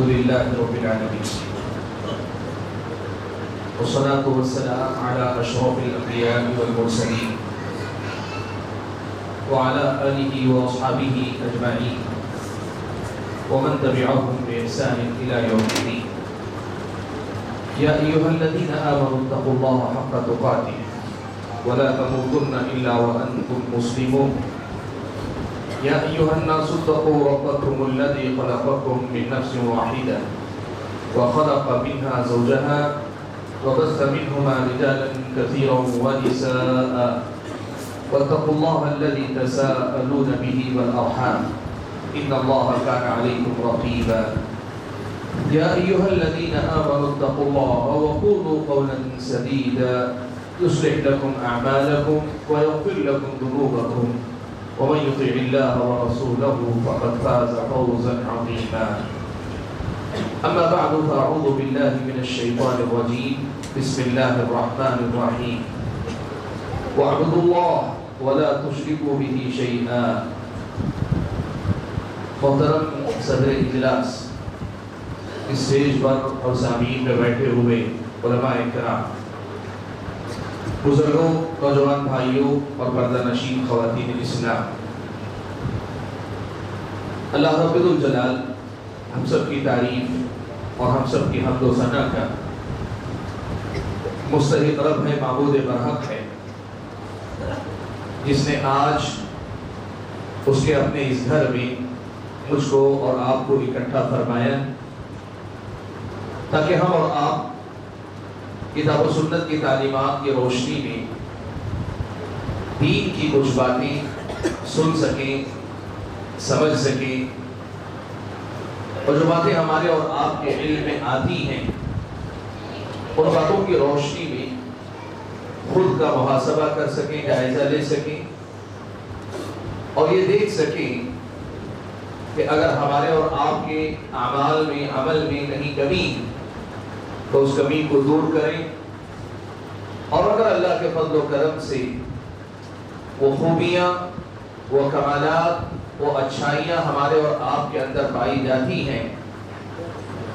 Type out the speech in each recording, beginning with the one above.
لله رب العالمين والصلاة والسلام على أشرف الأنبياء والمرسلين وعلى آله وأصحابه أجمعين ومن تبعهم بإحسان إلى يوم الدين. يا أيها الذين آمنوا اتقوا الله حق تقاته ولا تموتن إلا وأنتم مسلمون. يا أيها الناس اتقوا ربكم الذي خلقكم من نفس واحدة وخلق منها زوجها وبث منهما رجالا كثيرا ونساء واتقوا الله الذي تساءلون به والأرحام إن الله كان عليكم رقيبا. يا أيها الذين آمنوا اتقوا الله وقولوا قولا سديدا يصلح لكم أعمالكم ويغفر لكم ذنوبكم ومن يطع الله ورسوله فقد فاز فوزا عظيما. أما بعد فأعوذ بالله من الشيطان الرجيم. بسم الله الرحمن الرحيم. واعبدوا الله ولا تشركوا به شيئا. محترم صدر اجلاس، اسٹیج پر اور سامعین میں بیٹھے ہوئے علماء کرام، بزرگوں، نوجوان بھائیوں اور پردہ نشین خواتین اسلام، اللہ رب الجلال ہم سب کی تعریف اور ہم سب کی حمد و ثنا کا مستحق رب ہے، معبود برحق ہے، جس نے آج اس کے اپنے اس گھر میں مجھ کو اور آپ کو اکٹھا فرمایا تاکہ ہم اور آپ کتاب و سنت کی تعلیمات کی روشنی میں دین کی کچھ باتیں سن سکیں، سمجھ سکیں، اور جو باتیں ہمارے اور آپ کے علم میں آتی ہیں ان باتوں کی روشنی میں خود کا محاسبہ کر سکیں، جائزہ لے سکیں اور یہ دیکھ سکیں کہ اگر ہمارے اور آپ کے اعمال میں، عمل میں کہیں کمی تو اس کمی کو دور کریں، اور اگر اللہ کے فضل و کرم سے وہ خوبیاں، وہ کمالات، وہ اچھائیاں ہمارے اور آپ کے اندر پائی جاتی ہیں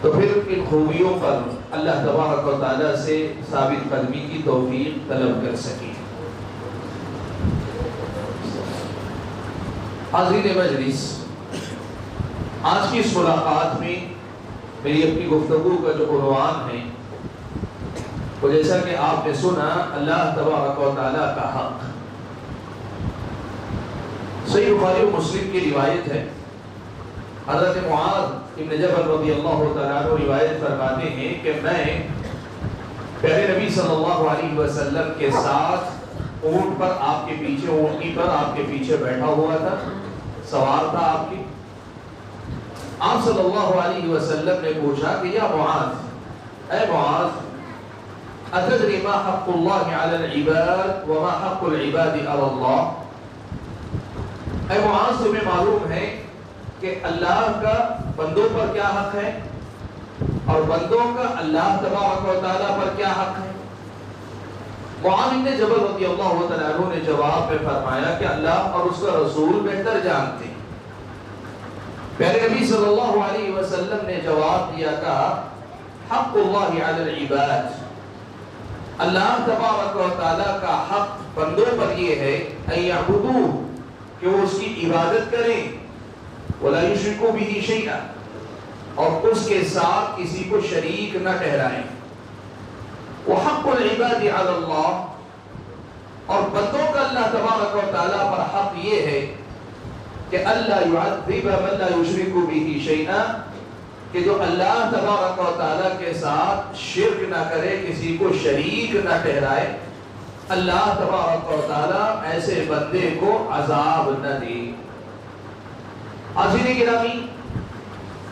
تو پھر ان خوبیوں پر اللہ تبارک و تعالیٰ سے ثابت قدمی کی توفیق طلب کر سکیں۔ حاضرین مجلس، آج کی اس ملاقات میں میری اپنی گفتگو کا جو عنوان ہے وہ جیسا کہ آپ نے سنا، اللہ تبارک و تعالیٰ کا حق۔ صحیح بخاری و مسلم کی روایت ہے، حضرت معاذ ابن جبل رضی اللہ تعالیٰ عنہ روایت فرماتے ہیں کہ میں پیارے نبی صلی اللہ علیہ وسلم کے ساتھ اونٹ پر آپ کے پیچھے، اونٹنی پر آپ کے پیچھے بیٹھا ہوا تھا، سوار تھا آپ کی۔ آپ صلی اللہ علیہ وسلم نے پوچھا کہ یا معاذ، اے معاذ، اتدری ما حق اللہ علی العباد وما حق العباد علی اللہ؟ اے معاذ، تمہیں معلوم ہے کہ اللہ کا بندوں پر کیا حق ہے اور بندوں کا اللہ تبارک و تعالیٰ پر کیا حق ہے؟ معاذ بن جبل رضی اللہ تعالیٰ عنہ نے جواب میں فرمایا کہ اللہ اور اس کا رسول بہتر جانتے ہیں۔ پیارے نبی صلی اللہ علیہ وسلم نے جواب دیا کہ حق اللہ علی العباد، اللہ تبارک و تعالیٰ کا حق بندوں پر یہ ہے ان یعبدوہ، کہ وہ اس کی عبادت کریں، ولا یشرکوا بہ شیئا، اور اس کے ساتھ کسی کو شریک نہ ٹھہرائیں۔ وحق العباد علی اللہ، اور بندوں کا اللہ تبارک و تعالیٰ پر حق یہ ہے کہ اللہ یعذب من لا یشرک بہ شیئا، کہ جو اللہ تبارک و تعالیٰ کے ساتھ شرک نہ کرے، کسی کو شریک نہ ٹھہرائے، اللہ تبارک و تعالیٰ ایسے بندے کو عذاب نہ دے۔ حاضرین گرامی،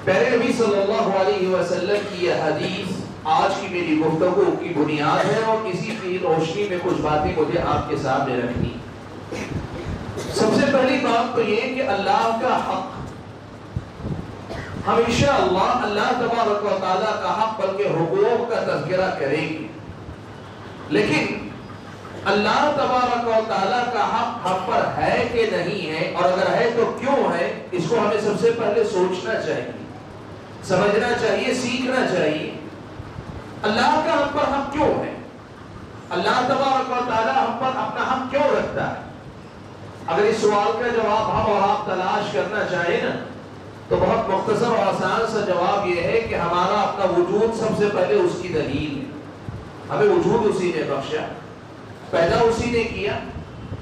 پیارے نبی صلی اللہ علیہ وسلم کی یہ حدیث آج کی میری گفتگو کی بنیاد ہے، اور اسی کی روشنی میں کچھ باتیں مجھے آپ کے سامنے رکھنی۔ سب سے پہلی بات تو یہ کہ اللہ کا حق ہمیشہ اللہ تبارک و تعالیٰ کا حق بلکہ حقوق کا تذکرہ کرے گی، لیکن اللہ تبارک و تعالیٰ کا حق ہم پر ہے کہ نہیں ہے، اور اگر ہے تو کیوں ہے، اس کو ہمیں سب سے پہلے سوچنا چاہیے۔ سمجھنا چاہیے، سیکھنا چاہیے اللہ کا ہم پر حق کیوں ہے، اللہ تبارک و تعالی ہم پر اپنا حق کیوں رکھتا ہے۔ اگر اس سوال کا جواب ہم اور آپ تلاش کرنا چاہیں نا تو بہت مختصر اور آسان سا جواب یہ ہے کہ ہمارا اپنا وجود سب سے پہلے اس کی دلیل ہے۔ ہمیں وجود اسی نے بخشا، پیدا اسی نے کیا،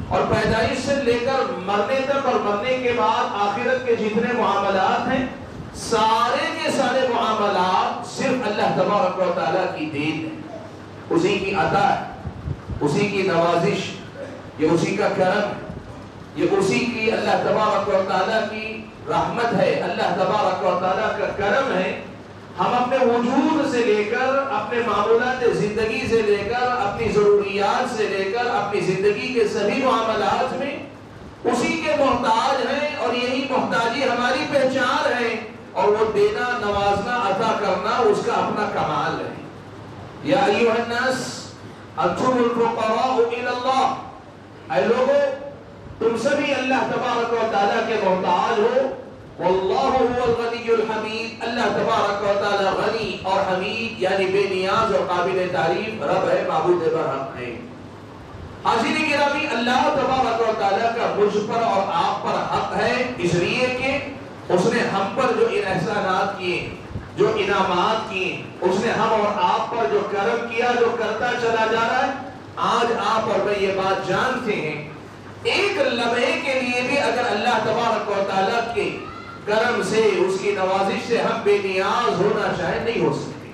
اور پیدائش سے لے کر مرنے تک اور مرنے کے بعد آخرت کے جتنے معاملات ہیں سارے کے سارے معاملات صرف اللہ تبارک و تعالیٰ کی دین ہے، اسی کی عطا ہے، اسی کی نوازش، یہ اسی کا کرم ہے، یہ اسی کی اللہ تبارک و تعالیٰ کی رحمت ہے، اللہ تبارک و تعالیٰ کا کرم ہے۔ ہم اپنے وجود سے لے کر، اپنے معمولات زندگی سے لے کر، اپنی ضروریات سے لے کر، اپنی زندگی کے سبھی معاملات میں اسی کے محتاج ہیں، اور یہی محتاجی ہماری پہچان ہے، اور وہ دینا، نوازنا، عطا کرنا اس کا اپنا کمال ہے۔ یا ایھا الناس انتم الفقراء الی اللہ، اے لوگو تم سبھی اللہ تبارک و تعالیٰ کے محتاج ہو، واللہ هو الغنی الحمید، اللہ تبارک و تعالیٰ غنی اور حمید یعنی بے نیاز اور قابل تعریف رب ہے، معبود برحق ہے۔ حاضرین گرامی، اللہ تبارک و تعالیٰ کا مجھ پر اور آپ پر حق ہے، اس لیے کہ اس نے ہم پر جو احسانات کیے، جو انعامات کیے، اس نے ہم اور آپ پر جو کرم کیا، جو کرتا چلا جا رہا ہے۔ آج آپ اور میں یہ بات جانتے ہیں، ایک لمحے کے لیے بھی اگر اللہ تبارک و تعالیٰ کے کرم سے، اس کی نوازش سے ہم بے نیاز ہونا چاہیں نہیں ہو سکتے۔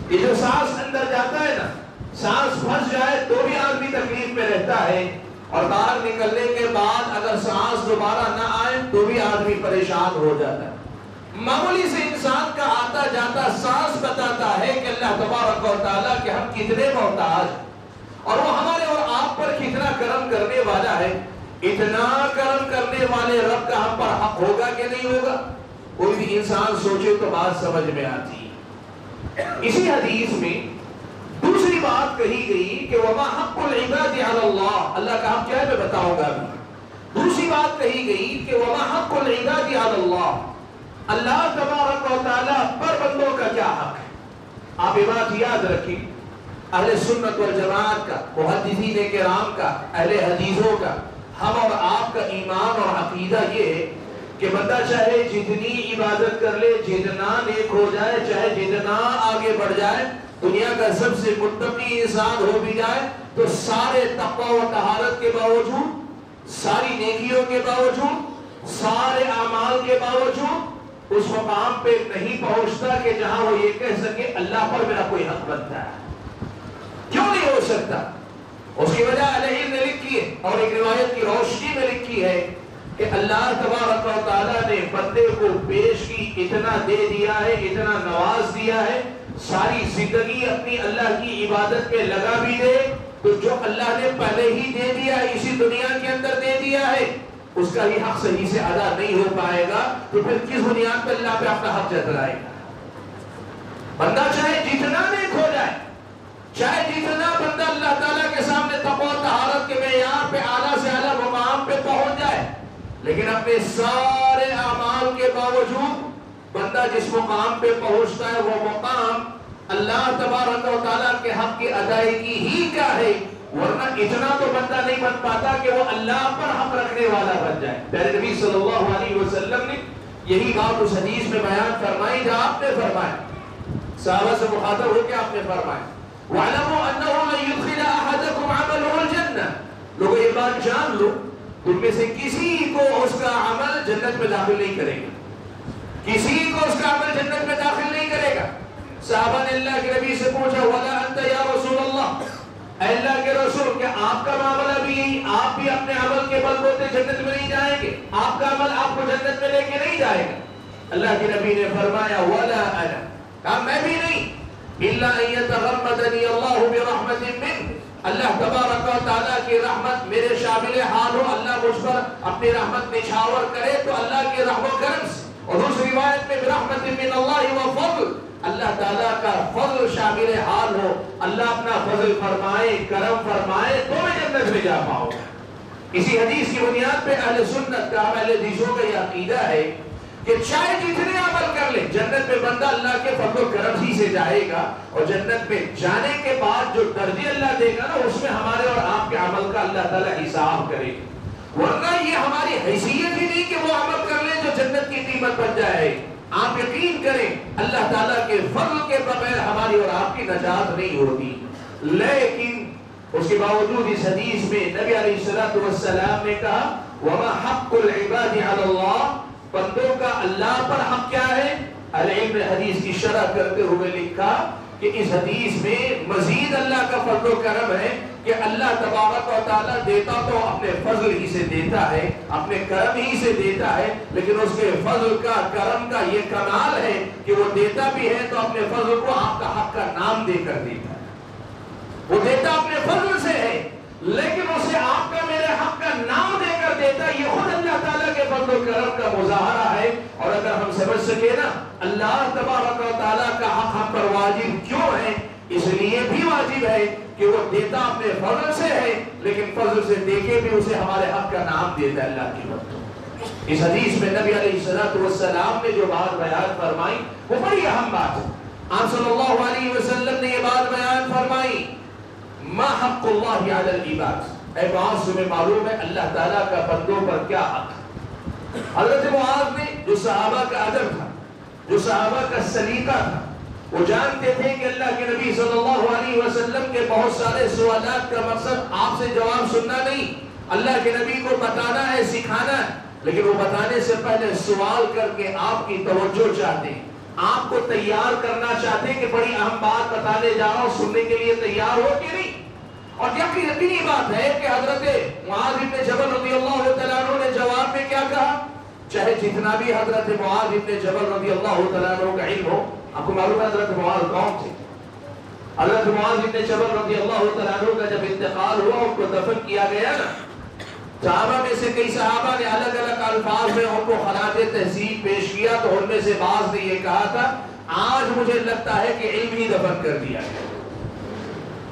یہ جو سانس اندر جاتا ہے نا، سانس پھنس جائے تو بھی آدمی تکلیف میں رہتا ہے، اور باہر نکلنے کے بعد اگر سانس دوبارہ نہ آئے تو بھی آدمی پریشان ہو جاتا ہے۔ معمولی سے انسان کا آتا جاتا سانس بتاتا ہے کہ اللہ تبارک و تعالیٰ کے ہم کتنے محتاج، اور وہ ہمارے اور آپ پر کتنا کرم کرنے والا ہے۔ اتنا کرم کرنے والے رب کا ہم پر حق ہوگا کہ نہیں ہوگا؟ کوئی بھی انسان سوچے تو بات سمجھ میں آتی ہے۔ اسی حدیث میں دوسری بات کہی گئی کہ وَمَا حَقُّ الْعِبَادِ عَلَى اللَّهِ، اللہ کا حق کیا ہے میں بتاؤں گا ابھی۔ دوسری بات کہی گئی کہ وَمَا حَقُّ الْعِبَادِ عَلَى اللَّهِ، اللہ تبارک و تعالیٰ پر بندوں کا کیا حق ہے۔ آپ یہ بات یاد رکھیں، اہل سنت والجماعت کا، محدثین کرام کا، اہل حدیثوں کا، ہم اور آپ کا ایمان اور عقیدہ یہ ہے کہ بندہ چاہے جتنی عبادت کر لے، جتنا نیک ہو جائے، چاہے جتنا آگے بڑھ جائے، دنیا کا سب سے متقی انسان ہو بھی جائے، تو سارے تقوی و طہارت کے باوجود، ساری نیکیوں کے باوجود، سارے اعمال کے باوجود اس مقام پہ نہیں پہنچتا کہ جہاں وہ یہ کہہ سکے اللہ پر میرا کوئی حق بنتا ہے۔ کیوں نہیں ہو سکتا؟ اس کی وجہ اہل علم نے لکھی ہے، اور ایک روایت کی روشنی میں لکھی ہے کہ اللہ تبارک و تعالیٰ نے بندے کو پیش کی، اتنا دے دیا ہے، اتنا نواز دیا ہے، ساری زندگی اپنی اللہ کی عبادت پہ لگا بھی دے تو جو اللہ نے پہلے ہی دے دیا ہے، اسی دنیا کے اندر دے دیا ہے، اس کا ہی حق صحیح سے ادا نہیں ہو پائے گا، تو پھر کس بنیاد پہ اللہ پہ اپنا حق جتلائے گا؟ بندہ چاہے جتنا نیک ہو جائے، چاہے جتنا بندہ اللہ تعالیٰ کے سامنے تقوی و طہارت کے معیار پہ اعلیٰ سے اعلیٰ مقام پہ پہنچ جائے، لیکن اپنے سارے اعمال کے باوجود بندہ جس مقام پہ پہنچتا ہے وہ مقام اللہ تبارک و تعالیٰ کے حق کی ادائیگی ہی کا ہے، ورنہ اتنا تو بندہ نہیں بن پاتا کہ وہ اللہ پر حق رکھنے والا بن جائے۔ پیارے نبی صلی اللہ علیہ وسلم نے یہی بات اس حدیث میں بیان فرمائی جہاں آپ نے فرمایا، صحابہ سے مخاطب ہو کے آپ نے فرمایا وَعْلَمُوا أَنَّهُ مَن يُدْخِلَ أَحَدَكُمْ عَمَلُهُ الْجَنَّةَ، لوگوں یہ بات جان لو، تم میں سے کسی کو اس کا عمل جنت میں داخل نہیں کرے گا، کسی کو اس کا عمل جنت میں داخل نہیں کرے گا۔ صحابہ نے اللہ کے نبی سے پوچھا وَلَا أَنْتَ يَا رَسُولَ اللَّهِ، اے اللہ کے رسول کیا آپ کا معاملہ بھی یہی، آپ بھی اپنے عمل کے بل بوتے جنت میں نہیں جائیں گے، آپ کا عمل آپ کو جنت میں لے کے نہیں جائے گا؟ اللہ کے نبی نے فرمایا وَلَا أَنَا، کہا میں بھی نہیں، إِلَّا أَن يَتَغَمَّدَنِي اللَّهُ بِرَحْمَةٍ مِّنْهُ، اللہ تبارک و تعالیٰ کی رحمت میرے شامل حال ہو، اللہ مجھ پر اپنی رحمت نچھاور کرے تو اللہ کے رحم و کرم سے، اور دوسری روایت میں برحمت من اللہ و فضل، اللہ تعالیٰ کا فضل شامل حال ہو، اللہ اپنا فضل فرمائے، کرم فرمائے تو میں جنت میں جا پاؤں۔ اسی حدیث کی بنیاد پہ اہل سنت کا، اہل حدیثوں کا یہ عقیدہ ہے کہ چاہے جتنے عمل کر لے، جنت میں بندہ اللہ کے فضل و کرم ہی سے جائے گا، اور جنت میں جانے کے بعد جو درجے اللہ دے گا نا، اس میں ہمارے اور آپ کے عمل کا اللہ تعالیٰ حساب کرے گا۔ ورنہ یہ ہماری حیثیت ہی نہیں کہ وہ عمل کر لیں جو جنت کی قیمت بن جائے۔ آپ یقین کریں اللہ تعالیٰ کے فضل کے بغیر ہماری اور آپ کی نجات نہیں ہوتی۔ لیکن اس کے باوجود اس حدیث میں نبی علیہ السلام نے کہا وَمَا حَقُّ الْعِبَادِ عَلَى اللَّهِ، بندوں کا اللہ پر حق کیا ہے؟ علم نے حدیث کی شرح کرتے ہوئے لکھا کہ اس حدیث میں مزید اللہ کا فضل و کرم ہے کہ اللہ تبارک و تعالیٰ دیتا تو اپنے فضل ہی سے دیتا ہے، اپنے کرم ہی سے دیتا ہے، لیکن اس کے فضل کا کرم کا یہ کمال ہے کہ وہ دیتا بھی ہے تو اپنے فضل کو آپ کا حق کا نام دے کر دیتا ہے۔ وہ دیتا اپنے فضل سے ہے، لیکن اسے آپ کا میرے حق کا نام دے کر دیتا ہے۔ یہ خود اللہ تعالیٰ کے فضل و کرم کا مظاہرہ ہے۔ اور اگر ہم سمجھ سکے نا اللہ تبارک و تعالیٰ کا حق ہم پر واجب کیوں ہے، اس لیے بھی واجب ہے کہ وہ دیتا اپنے فضل سے ہے، لیکن فضل سے دے کے بھی اسے ہمارے حق کا نام دیتا ہے اللہ کی مدد۔ اس حدیث میں نبی علیہ السلام نے جو بات بیان فرمائی وہ بڑی اہم بات ہے۔ آپ صلی اللہ علیہ وسلم نے یہ بات بیان فرمائی ما حق اللہ علی العباد، اے معاذ تمہیں معلوم ہے اللہ تعالیٰ کا بندوں پر کیا حق ہے۔ حضرت معاذ نے جو صحابہ کا ادب تھا، جو صحابہ کا سلیقہ تھا، وہ جانتے تھے کہ اللہ کے نبی صلی اللہ علیہ وسلم کے بہت سارے سوالات کا مقصد آپ سے جواب سننا نہیں، اللہ کے نبی کو بتانا ہے، سکھانا ہے، لیکن وہ بتانے سے پہلے سوال کر کے آپ کی توجہ چاہتے ہیں، آپ کو تیار کرنا چاہتے ہیں کہ بڑی اہم بات بتانے جا رہا ہوں، سننے کے لیے تیار ہو کہ نہیں۔ اور یقینی بات ہے کہ حضرت معاذ بن جبل رضی اللہ تعالیٰ عنہ نے جواب میں کیا کہا، چاہے جتنا بھی حضرت معاذ بن جبل رضی اللہ تعالیٰ عنہ کا علم ہو۔ آپ کو معلوم ہے حضرت معاذ کون تھے؟ حضرت معاذ بن جبل رضی اللہ تعالیٰ عنہ کا جب انتقال ہوا، ان کو دفن کیا گیا نا، صحابہ میں سے کئی صحابہ نے الگ الگ الفاظ میں ان کو خراج تحسین پیش کیا، تو ان میں سے بعض نے یہ کہا تھا آج مجھے لگتا ہے کہ علم ہی دفن کر دیا گیا۔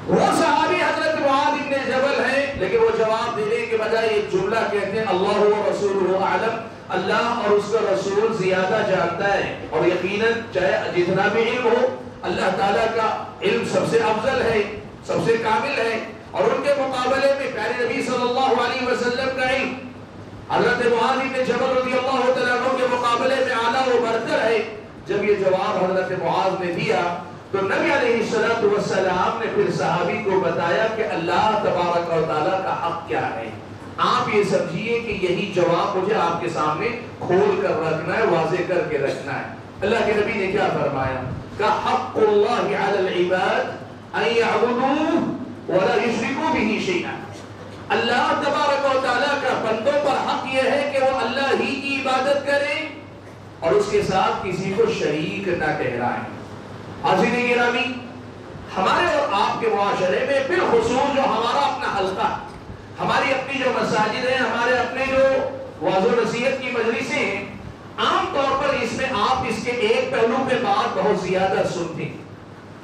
وہ صحابی حضرت معاذ بن جبل ہیں، لیکن وہ جواب دینے کے بجائے ایک جملہ کہتے ہیں اللہ و رسولہ اعلم، اللہ اور اس کا رسول زیادہ جانتا ہے۔ اور یقیناً چاہے جتنا بھی علم ہو، اللہ تعالیٰ کا علم سب سے افضل ہے، سب سے کامل ہے، اور ان کے مقابلے میں پیارے نبی صلی اللہ علیہ وسلم کا علم حضرت معاذ بن جبل رضی اللہ تعالیٰ عنہ کے مقابلے میں اعلیٰ و برتر ہے۔ جب یہ جواب حضرت معاذ نے دیا تو نبی علیہ السلام نے پھر صحابی کو بتایا کہ اللہ تبارک و تعالیٰ کا حق کیا ہے۔ آپ یہ سمجھیے کہ یہی جواب مجھے آپ کے سامنے کھول کر رکھنا ہے، واضح کر کے رکھنا ہے۔ اللہ کے نبی نے کیا فرمایا کہ حق اللہ علی العباد ان یعبدوہ ولا یشرکوا بہ شیئا، اللہ تبارک و تعالیٰ کا بندوں پر حق یہ ہے کہ وہ اللہ ہی کی عبادت کریں اور اس کے ساتھ کسی کو شریک نہ ٹھہرائیں۔ حاضرین گرامی، ہمارے اور آپ کے معاشرے میں بالخصوص جو ہمارا اپنا حلقہ، ہماری اپنی جو مساجد ہیں، ہمارے اپنے جو وعظ و نصیحت کی مجلسیں ہیں، عام طور پر اس میں آپ اس کے ایک پہلو پہ بات بہت زیادہ سنتے ہیں۔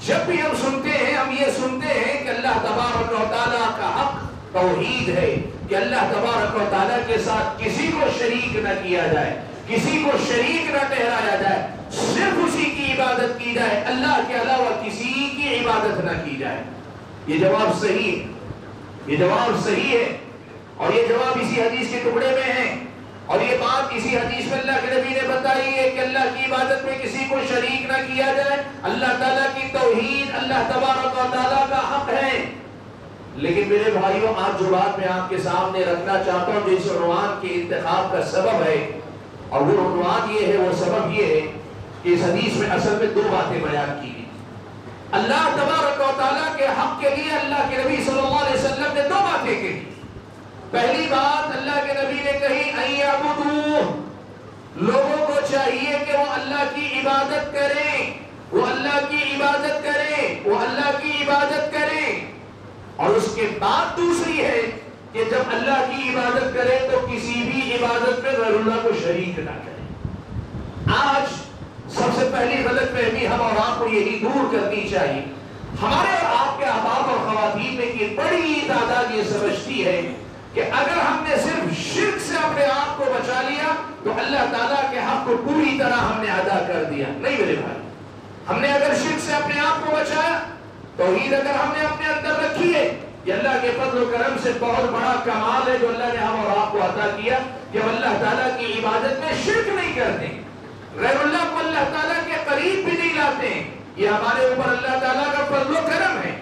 جب بھی ہم سنتے ہیں، ہم یہ سنتے ہیں کہ اللہ تبارک و تعالیٰ کا حق توحید ہے، کہ اللہ تبارک و تعالیٰ کے ساتھ کسی کو شریک نہ کیا جائے، کسی کو شریک نہ ٹھہرایا جائے، صرف اسی کی عبادت کی جائے، اللہ کے علاوہ کسی کی عبادت نہ کی جائے۔ یہ جواب صحیح ہے، یہ جواب صحیح ہے، اور یہ جواب اسی حدیث کے ٹکڑے میں ہے، اور یہ بات اسی حدیث میں اللہ کے نبی نے بتائی ہے کہ اللہ کی عبادت میں کسی کو شریک نہ کیا جائے، اللہ تعالیٰ کی توحید اللہ تبارک و تعالیٰ کا حق ہے۔ لیکن میرے بھائیوں، آج جو بات میں آپ کے سامنے رکھنا چاہتا ہوں، جس عنوان کے انتخاب کا سبب ہے، اور وہ عنوان یہ ہے، وہ سبب یہ ہے کہ اس حدیث میں اصل میں دو باتیں بیان کی گئی۔ اللہ تبارک و تعالیٰ کے حق کے لیے اللہ کے نبی صلی اللہ علیہ وسلم نے دو باتیں کہی۔ پہلی بات اللہ کے نبی نے کہی ان یعبدوہ، لوگوں کو چاہیے کہ وہ اللہ کی عبادت کریں، وہ اللہ کی عبادت کریں، وہ اللہ کی عبادت کریں۔ اور اس کے بعد دوسری ہے کہ جب اللہ کی عبادت کریں تو کسی بھی عبادت میں غیر اللہ کو شریک نہ کریں۔ آج سب سے پہلی غلط فہمی ہم اور آپ کو یہی دور کرنی چاہیے۔ ہمارے اور آپ کے احباب اور خواتین میں کی بڑی تعداد یہ سمجھتی ہے کہ اگر ہم نے صرف شرک سے اپنے آپ کو بچا لیا تو اللہ تعالیٰ کے حق کو پوری طرح ہم نے ادا کر دیا. نہیں میرے بھائی، ہم نے اگر شرک سے اپنے آپ کو بچایا، توحید اگر ہم نے اپنے اندر رکھی ہے، یہ اللہ کے فضل و کرم سے بہت بڑا کمال ہے جو اللہ نے ہم اور آپ کو عطا کیا کہ ہم اللہ تعالیٰ کی عبادت میں شرک نہیں کرتے، غیر اللہ کو اللہ تعالیٰ کے قریب بھی نہیں لاتے ہیں. یہ ہمارے اوپر اللہ تعالیٰ کا فضل و کرم ہے.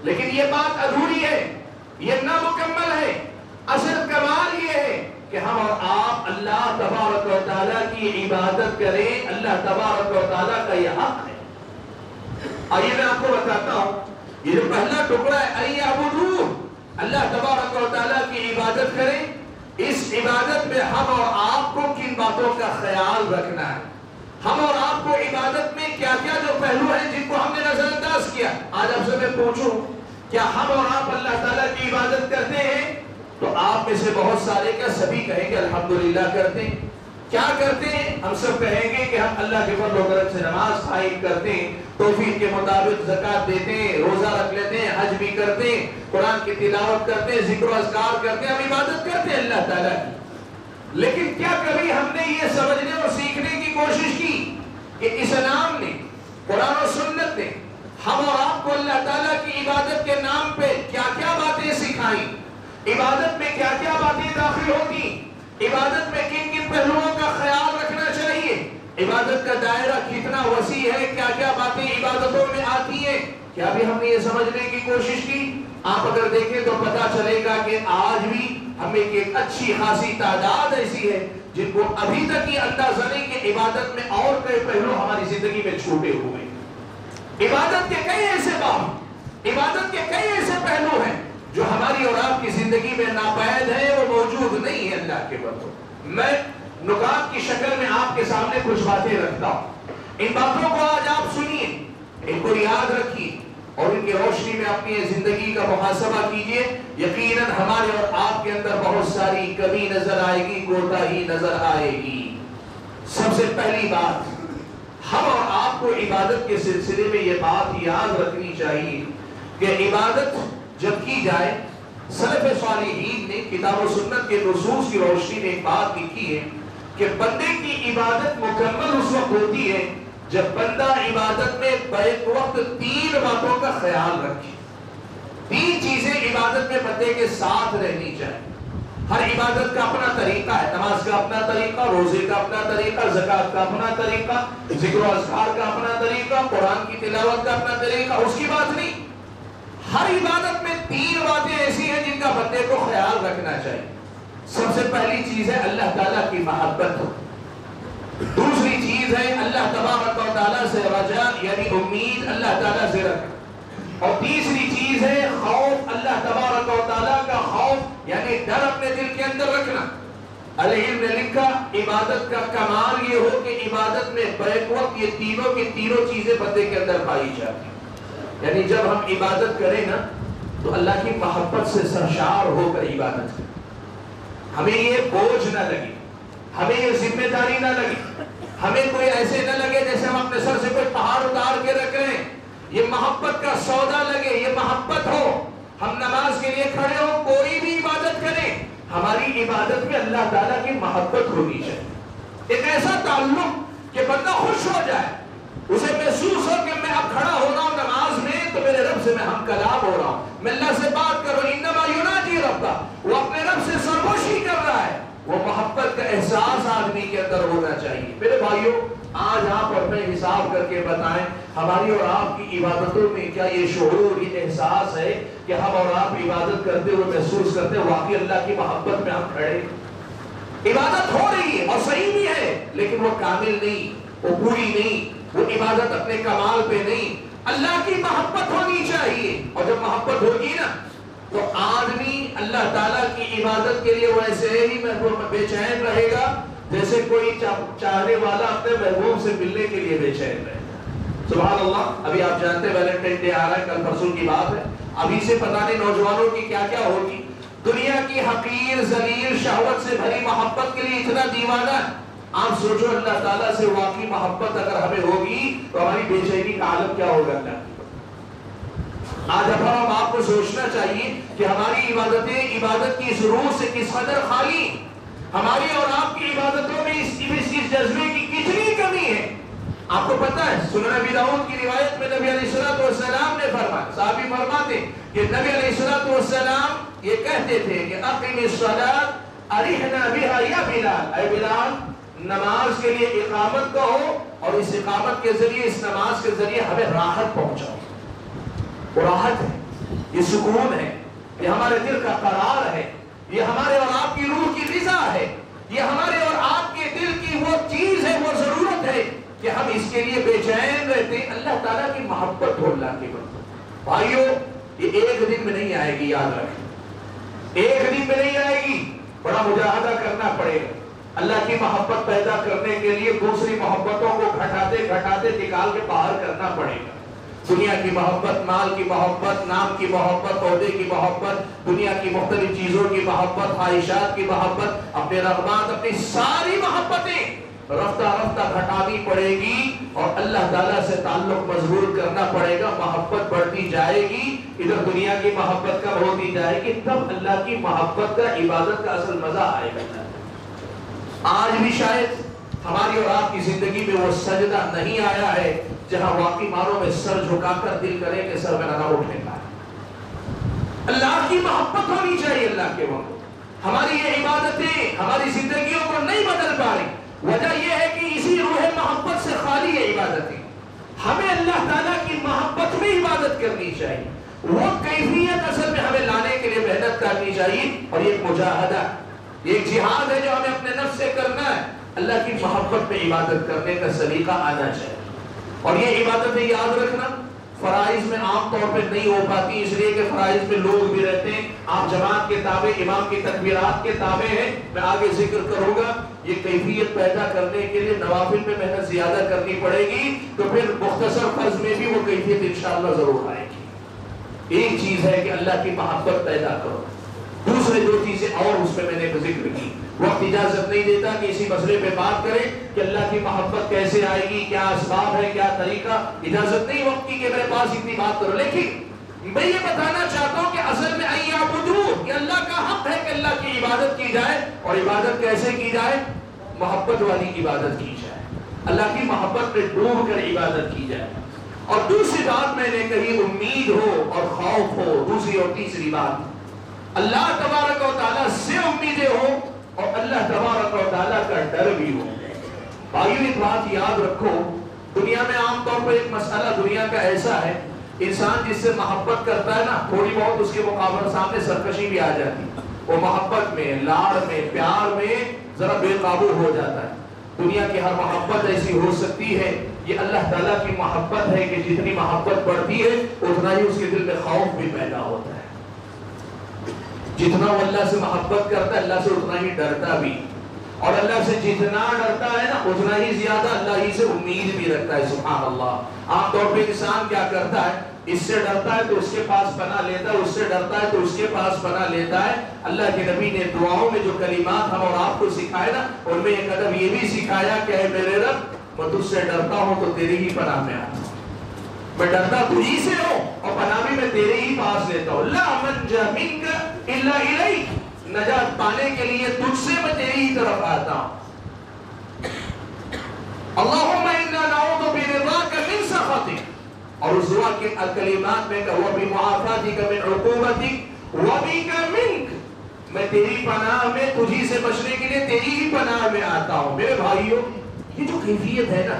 لیکن یہ بات ادھوری ہے، یہ نامکمل ہے. اصل کمال یہ ہے کہ ہم اور آپ اللہ تبارک و تعالیٰ کی عبادت کریں. اللہ تبارک و تعالیٰ کا یہ حق ہے. آئیے میں آپ کو بتاتا ہوں، یہ جو پہلا ٹکڑا ہے اَيَّعْبُدُوهُ، اللہ تبارک و تعالیٰ کی عبادت کریں. اس عبادت میں ہم اور آپ کو کن باتوں کا خیال رکھنا ہے؟ ہم اور آپ کو عبادت میں کیا کیا جو پہلو ہیں جن کو ہم نے نظر انداز کیا؟ آج آپ سے میں پوچھوں، کیا ہم اور آپ اللہ تعالیٰ کی عبادت کرتے ہیں؟ تو آپ میں سے بہت سارے کیا سبھی کہیں گے الحمدللہ کرتے ہیں. کیا کرتے ہیں؟ ہم سب کہیں گے کہ ہم اللہ کے فضل و کرم سے نماز قائم کرتے ہیں، توفیق کے مطابق زکوٰۃ دیتے ہیں، روزہ رکھ لیتے ہیں، حج بھی کرتے ہیں، قرآن کی تلاوت کرتے ہیں، ذکر و اذکار کرتے ہیں، ہم عبادت کرتے ہیں اللہ تعالیٰ کی. لیکن کیا کبھی ہم نے یہ سمجھنے اور سیکھنے کی کوشش کی کہ اسلام نے، قرآن و سنت نے ہم اور آپ کو اللہ تعالیٰ کی عبادت کے نام پہ کیا کیا باتیں سکھائیں؟ عبادت میں کیا کیا باتیں داخل ہوتی؟ عبادت میں کن کن پہلوؤں کا خیال رکھنا چاہیے؟ عبادت کا دائرہ کتنا وسیع ہے؟ کیا کیا باتیں عبادتوں میں آتی ہیں؟ کیا بھی ہم نے یہ سمجھنے کی کوشش کی؟ آپ اگر دیکھیں تو پتا چلے گا کہ آج بھی ہمیں ایک اچھی خاصی تعداد ایسی ہے جن کو ابھی تک یہ اندازہ نہیں کہ عبادت میں اور کئی پہلو ہماری زندگی میں چھوٹے ہوئے. عبادت کے کئی ایسے باب، عبادت کے کئی ایسے پہلو ہیں جو ہماری اور آپ کی زندگی میں ناپید ہے، وہ موجود نہیں ہے اللہ کے فضل. میں نکات کی شکل میں آپ کے سامنے کچھ باتیں رکھتا ہوں. ان باتوں کو آج آپ سنیے، ان کو یاد رکھیے اور ان کی روشنی میں اپنی زندگی کا محاسبہ کیجئے. یقیناً ہمارے اور آپ کے اندر بہت ساری کمی نظر آئے گی، کوتاہی نظر آئے گی. سب سے پہلی بات، ہم اور آپ کو عبادت کے سلسلے میں یہ بات یاد رکھنی چاہیے کہ عبادت جب کی جائے، سلف صالحین نے کتاب و سنت کے نصوص کی روشنی میں ایک بات لکھی ہے کہ بندے کی عبادت مکمل اس وقت ہوتی ہے جب بندہ عبادت میں بیک وقت 3 باتوں کا خیال رکھے. 3 چیزیں عبادت میں بندے کے ساتھ رہنی چاہیے. ہر عبادت کا اپنا طریقہ ہے، نماز کا اپنا طریقہ، روزے کا اپنا طریقہ، زکوٰۃ کا اپنا طریقہ، ذکر و اذکار کا اپنا طریقہ، قرآن کی تلاوت کا اپنا طریقہ. اس کی بات نہیں، ہر عبادت میں 3 باتیں ایسی ہیں جن کا بندے کو خیال رکھنا چاہیے. سب سے پہلی چیز ہے اللہ تعالیٰ کی محبت. دوسری چیز ہے اللہ تبارک و تعالیٰ سے رجا یعنی امید اللہ تعالیٰ سے رکھنا. اور تیسری چیز ہے خوف، اللہ تبارک و تعالیٰ کا خوف یعنی ڈر اپنے دل کے اندر رکھنا. العلم نے لکھا عبادت کا کمال یہ ہو کہ عبادت میں بیک وقت یہ تینوں کی تینوں چیزیں بندے کے اندر پائی جاتی ہیں. یعنی جب ہم عبادت کریں نا تو اللہ کی محبت سے سرشار ہو کر عبادت کریں. ہمیں یہ بوجھ نہ لگے، ہمیں یہ ذمہ داری نہ لگے، ہمیں کوئی ایسے نہ لگے جیسے ہم اپنے سر سے کوئی پہاڑ اتار کے رکھ رہے ہیں. یہ محبت کا سودا لگے، یہ محبت ہو. ہم نماز کے لیے کھڑے ہو، کوئی بھی عبادت کریں، ہماری عبادت میں اللہ تعالیٰ کی محبت ہونی چاہیے. ایک ایسا تعلق کہ بندہ خوش ہو جائے، اسے محسوس ہو کہ میں اب کھڑا ہو رہا ہوں نماز میں تو میرے رب سے میں ہم کلام ہو رہا ہوں، میں اللہ سے بات کر رہا ہوں. انما یناجی ربہ، وہ اپنے رب سے سرگوشی کر رہا ہے. وہ محبت کا احساس آدمی کے اندر ہونا چاہیے. میرے بھائیوں، آج آپ اپنے حساب کر کے بتائیں ہماری اور آپ کی عبادتوں میں کیا یہ شعور، یہ احساس ہے کہ ہم اور آپ عبادت کرتے ہوئے محسوس کرتے ہیں واقعی اللہ کی محبت میں ہم کھڑے. عبادت ہو رہی ہے اور صحیح بھی ہے لیکن وہ کامل نہیں، وہ پوری نہیں، وہ عبادت اپنے کمال پہ نہیں. اللہ کی محبت ہونی چاہیے اور جب محبت ہوگی نا تو آدمی اللہ تعالیٰ کی عبادت کے لیے ویسے ہی بے چین رہے گا جیسے کوئی چاہنے والا اپنے محبوب سے ملنے کے لیے بے چین رہے گا. سبحان اللہ. ابھی آپ جانتے ہیں ویلنٹائن ڈے آ رہا ہے، کل پرسوں کی بات ہے. ابھی سے پتہ نہیں نوجوانوں کی کیا کیا ہوگی. دنیا کی حقیر ذلیل شہوت سے بھری محبت کے لیے اتنا دیوانہ. آپ سوچو اللہ تعالیٰ سے واقعی محبت اگر ہمیں ہوگی تو ہماری بے چینی کا عالم کیا ہوگا. آج اب ہم آپ کو سوچنا چاہیے کہ ہماری عبادتیں عبادت کی اس روح سے کس قدر خالی. ہماری اور آپ کی عبادتوں میں اس جذبے کی کتنی کمی ہے. آپ کو پتا ہے سنن ابی داؤد کی روایت میں نبی علیہ السلام نے فرمایا، صحابی فرماتے کہ نبی علیہ السلام یہ کہتے تھے کہ اقم الصلاۃ ارحنا بها یا بلال، اے بلال نماز کے لیے اقامت کہو اور اس اقامت کے ذریعے، اس نماز کے ذریعے ہمیں راحت پہنچاؤ. وہ راحت ہے، یہ سکون ہے، یہ ہمارے دل کا قرار ہے، یہ ہمارے اور آپ کی روح کی غذا ہے، یہ ہمارے اور آپ کے دل کی وہ چیز ہے، وہ ضرورت ہے کہ ہم اس کے لیے بے چین رہتے ہیں. اللہ تعالیٰ کی محبت ہو، اللہ کی محبت. بھائیو یہ ایک دن میں نہیں آئے گی، یاد رکھیں، ایک دن میں نہیں آئے گی. بڑا مجاہدہ کرنا پڑے گا. اللہ کی محبت پیدا کرنے کے لیے دوسری محبتوں کو گھٹاتے گھٹاتے نکال کے باہر کرنا پڑے گا. دنیا کی محبت، مال کی محبت، نام کی محبت، عہدے کی محبت، دنیا کی مختلف چیزوں کی محبت، خواہشات کی محبت، اپنے رغبات، اپنی ساری محبتیں رفتہ رفتہ گھٹانی پڑے گی اور اللہ تعالیٰ سے تعلق مضبوط کرنا پڑے گا. محبت بڑھتی جائے گی، ادھر دنیا کی محبت کم ہوتی جائے گی، تب اللہ کی محبت کا، عبادت کا اصل مزہ آئے گا. آج بھی شاید ہماری اور آپ کی زندگی میں وہ سجدہ نہیں آیا ہے جہاں واقعی معنوں میں سر جھکا کر دل کرے کہ سر میرا نہ اٹھنے کا. اللہ کی محبت ہونی چاہیے. اللہ کے وقت ہماری یہ عبادتیں ہماری زندگیوں کو نہیں بدل پا رہی. وجہ یہ ہے کہ اسی روح محبت سے خالی ہے عبادتیں. ہمیں اللہ تعالیٰ کی محبت میں عبادت کرنی چاہیے. وہ کیفیت اصل میں ہمیں لانے کے لیے محنت کرنی چاہیے. اور یہ مجاہدہ، یہ ایک جہاد ہے جو ہمیں اپنے نفس سے کرنا ہے. اللہ کی محبت میں عبادت کرنے کا سلیقہ آنا چاہیے. اور یہ عبادتیں یاد رکھنا فرائض میں عام طور پہ نہیں ہو پاتی، اس لیے کہ فرائض میں لوگ بھی رہتے ہیں. آپ جماعت کے تابع، امام کی تکبیرات کے تابع ہیں. میں آگے ذکر کروں گا. یہ کیفیت پیدا کرنے کے لیے نوافل میں محنت زیادہ کرنی پڑے گی، تو پھر مختصر فرض میں بھی وہ کیفیت انشاءاللہ ضرور آئے گی. ایک چیز ہے کہ اللہ کی محبت پیدا کرو. دوسرے دو چیزیں اور اس میں نے ذکر کی. وقت اجازت نہیں دیتا کہ اسی مسئلے پہ بات کریں کہ اللہ کی محبت کیسے آئے گی، کیا اسباب ہے، کیا طریقہ. اجازت نہیں وقت کی کہ میرے پاس اتنی بات کرو. لیکن میں یہ بتانا چاہتا ہوں کہ اصل میں کہ اللہ کا حق ہے کہ اللہ کی عبادت کی جائے. اور عبادت کیسے کی جائے؟ محبت والی عبادت کی جائے، اللہ کی محبت پہ ڈوب کر عبادت کی جائے. اور دوسری بات میں نے کہی امید ہو اور خوف ہو. دوسری اور تیسری بات اللہ تبارک و تعالیٰ سے امیدیں ہو اور اللہ تبارک و تعالیٰ کا ڈر بھی ہو. بھائیو ایک بات یاد رکھو، دنیا میں عام طور پر ایک مسئلہ دنیا کا ایسا ہے، انسان جس سے محبت کرتا ہے نا، تھوڑی بہت اس کے مقابلے سامنے سرکشی بھی آ جاتی. وہ محبت میں، لاڑ میں، پیار میں ذرا بے قابو ہو جاتا ہے. دنیا کی ہر محبت ایسی ہو سکتی ہے. یہ اللہ تعالیٰ کی محبت ہے کہ جتنی محبت بڑھتی ہے اتنا ہی اس کے دل میں خوف بھی پیدا ہوتا ہے. جتنا وہ اللہ سے محبت کرتا ہے اللہ سے اتنا ہی ڈرتا بھی. اور اللہ سے جتنا ڈرتا ہے نا اتنا ہی زیادہ اللہ ہی سے امید بھی رکھتا ہے. سبحان اللہ. عام طور پہ انسان کیا کرتا ہے، اس سے ڈرتا ہے تو اس کے پاس پناہ لیتا ہے، اس سے ڈرتا ہے تو اس کے پاس پناہ لیتا ہے. اللہ کے نبی نے دعاؤں میں جو کلمات ہم اور آپ کو سکھائے نا، ان میں ایک ادب یہ بھی سکھایا کہ اے میرے رب میں تجھ سے ڈرتا ہوں تو تیری ہی پناہ میں آتا ہوں. میں ڈرتا تجھی سے ہوں اور پناہ بھی میں تیرے ہی پاس لیتا ہوں. لا منجا منک الا الیک. نجات پانے کے لیے تجھ سے میں تیری ہی طرف آتا ہوں. اللہم انا نعوذ برضاک من سخطک. اور اس دعا کے کلمات میں کہ وبمعافاتک من عقوبتک وبک منک. میں تیری پناہ میں، تجھی سے بچنے کے لیے تیری ہی پناہ میں آتا ہوں. میرے بھائیوں یہ جو کیفیت ہے نا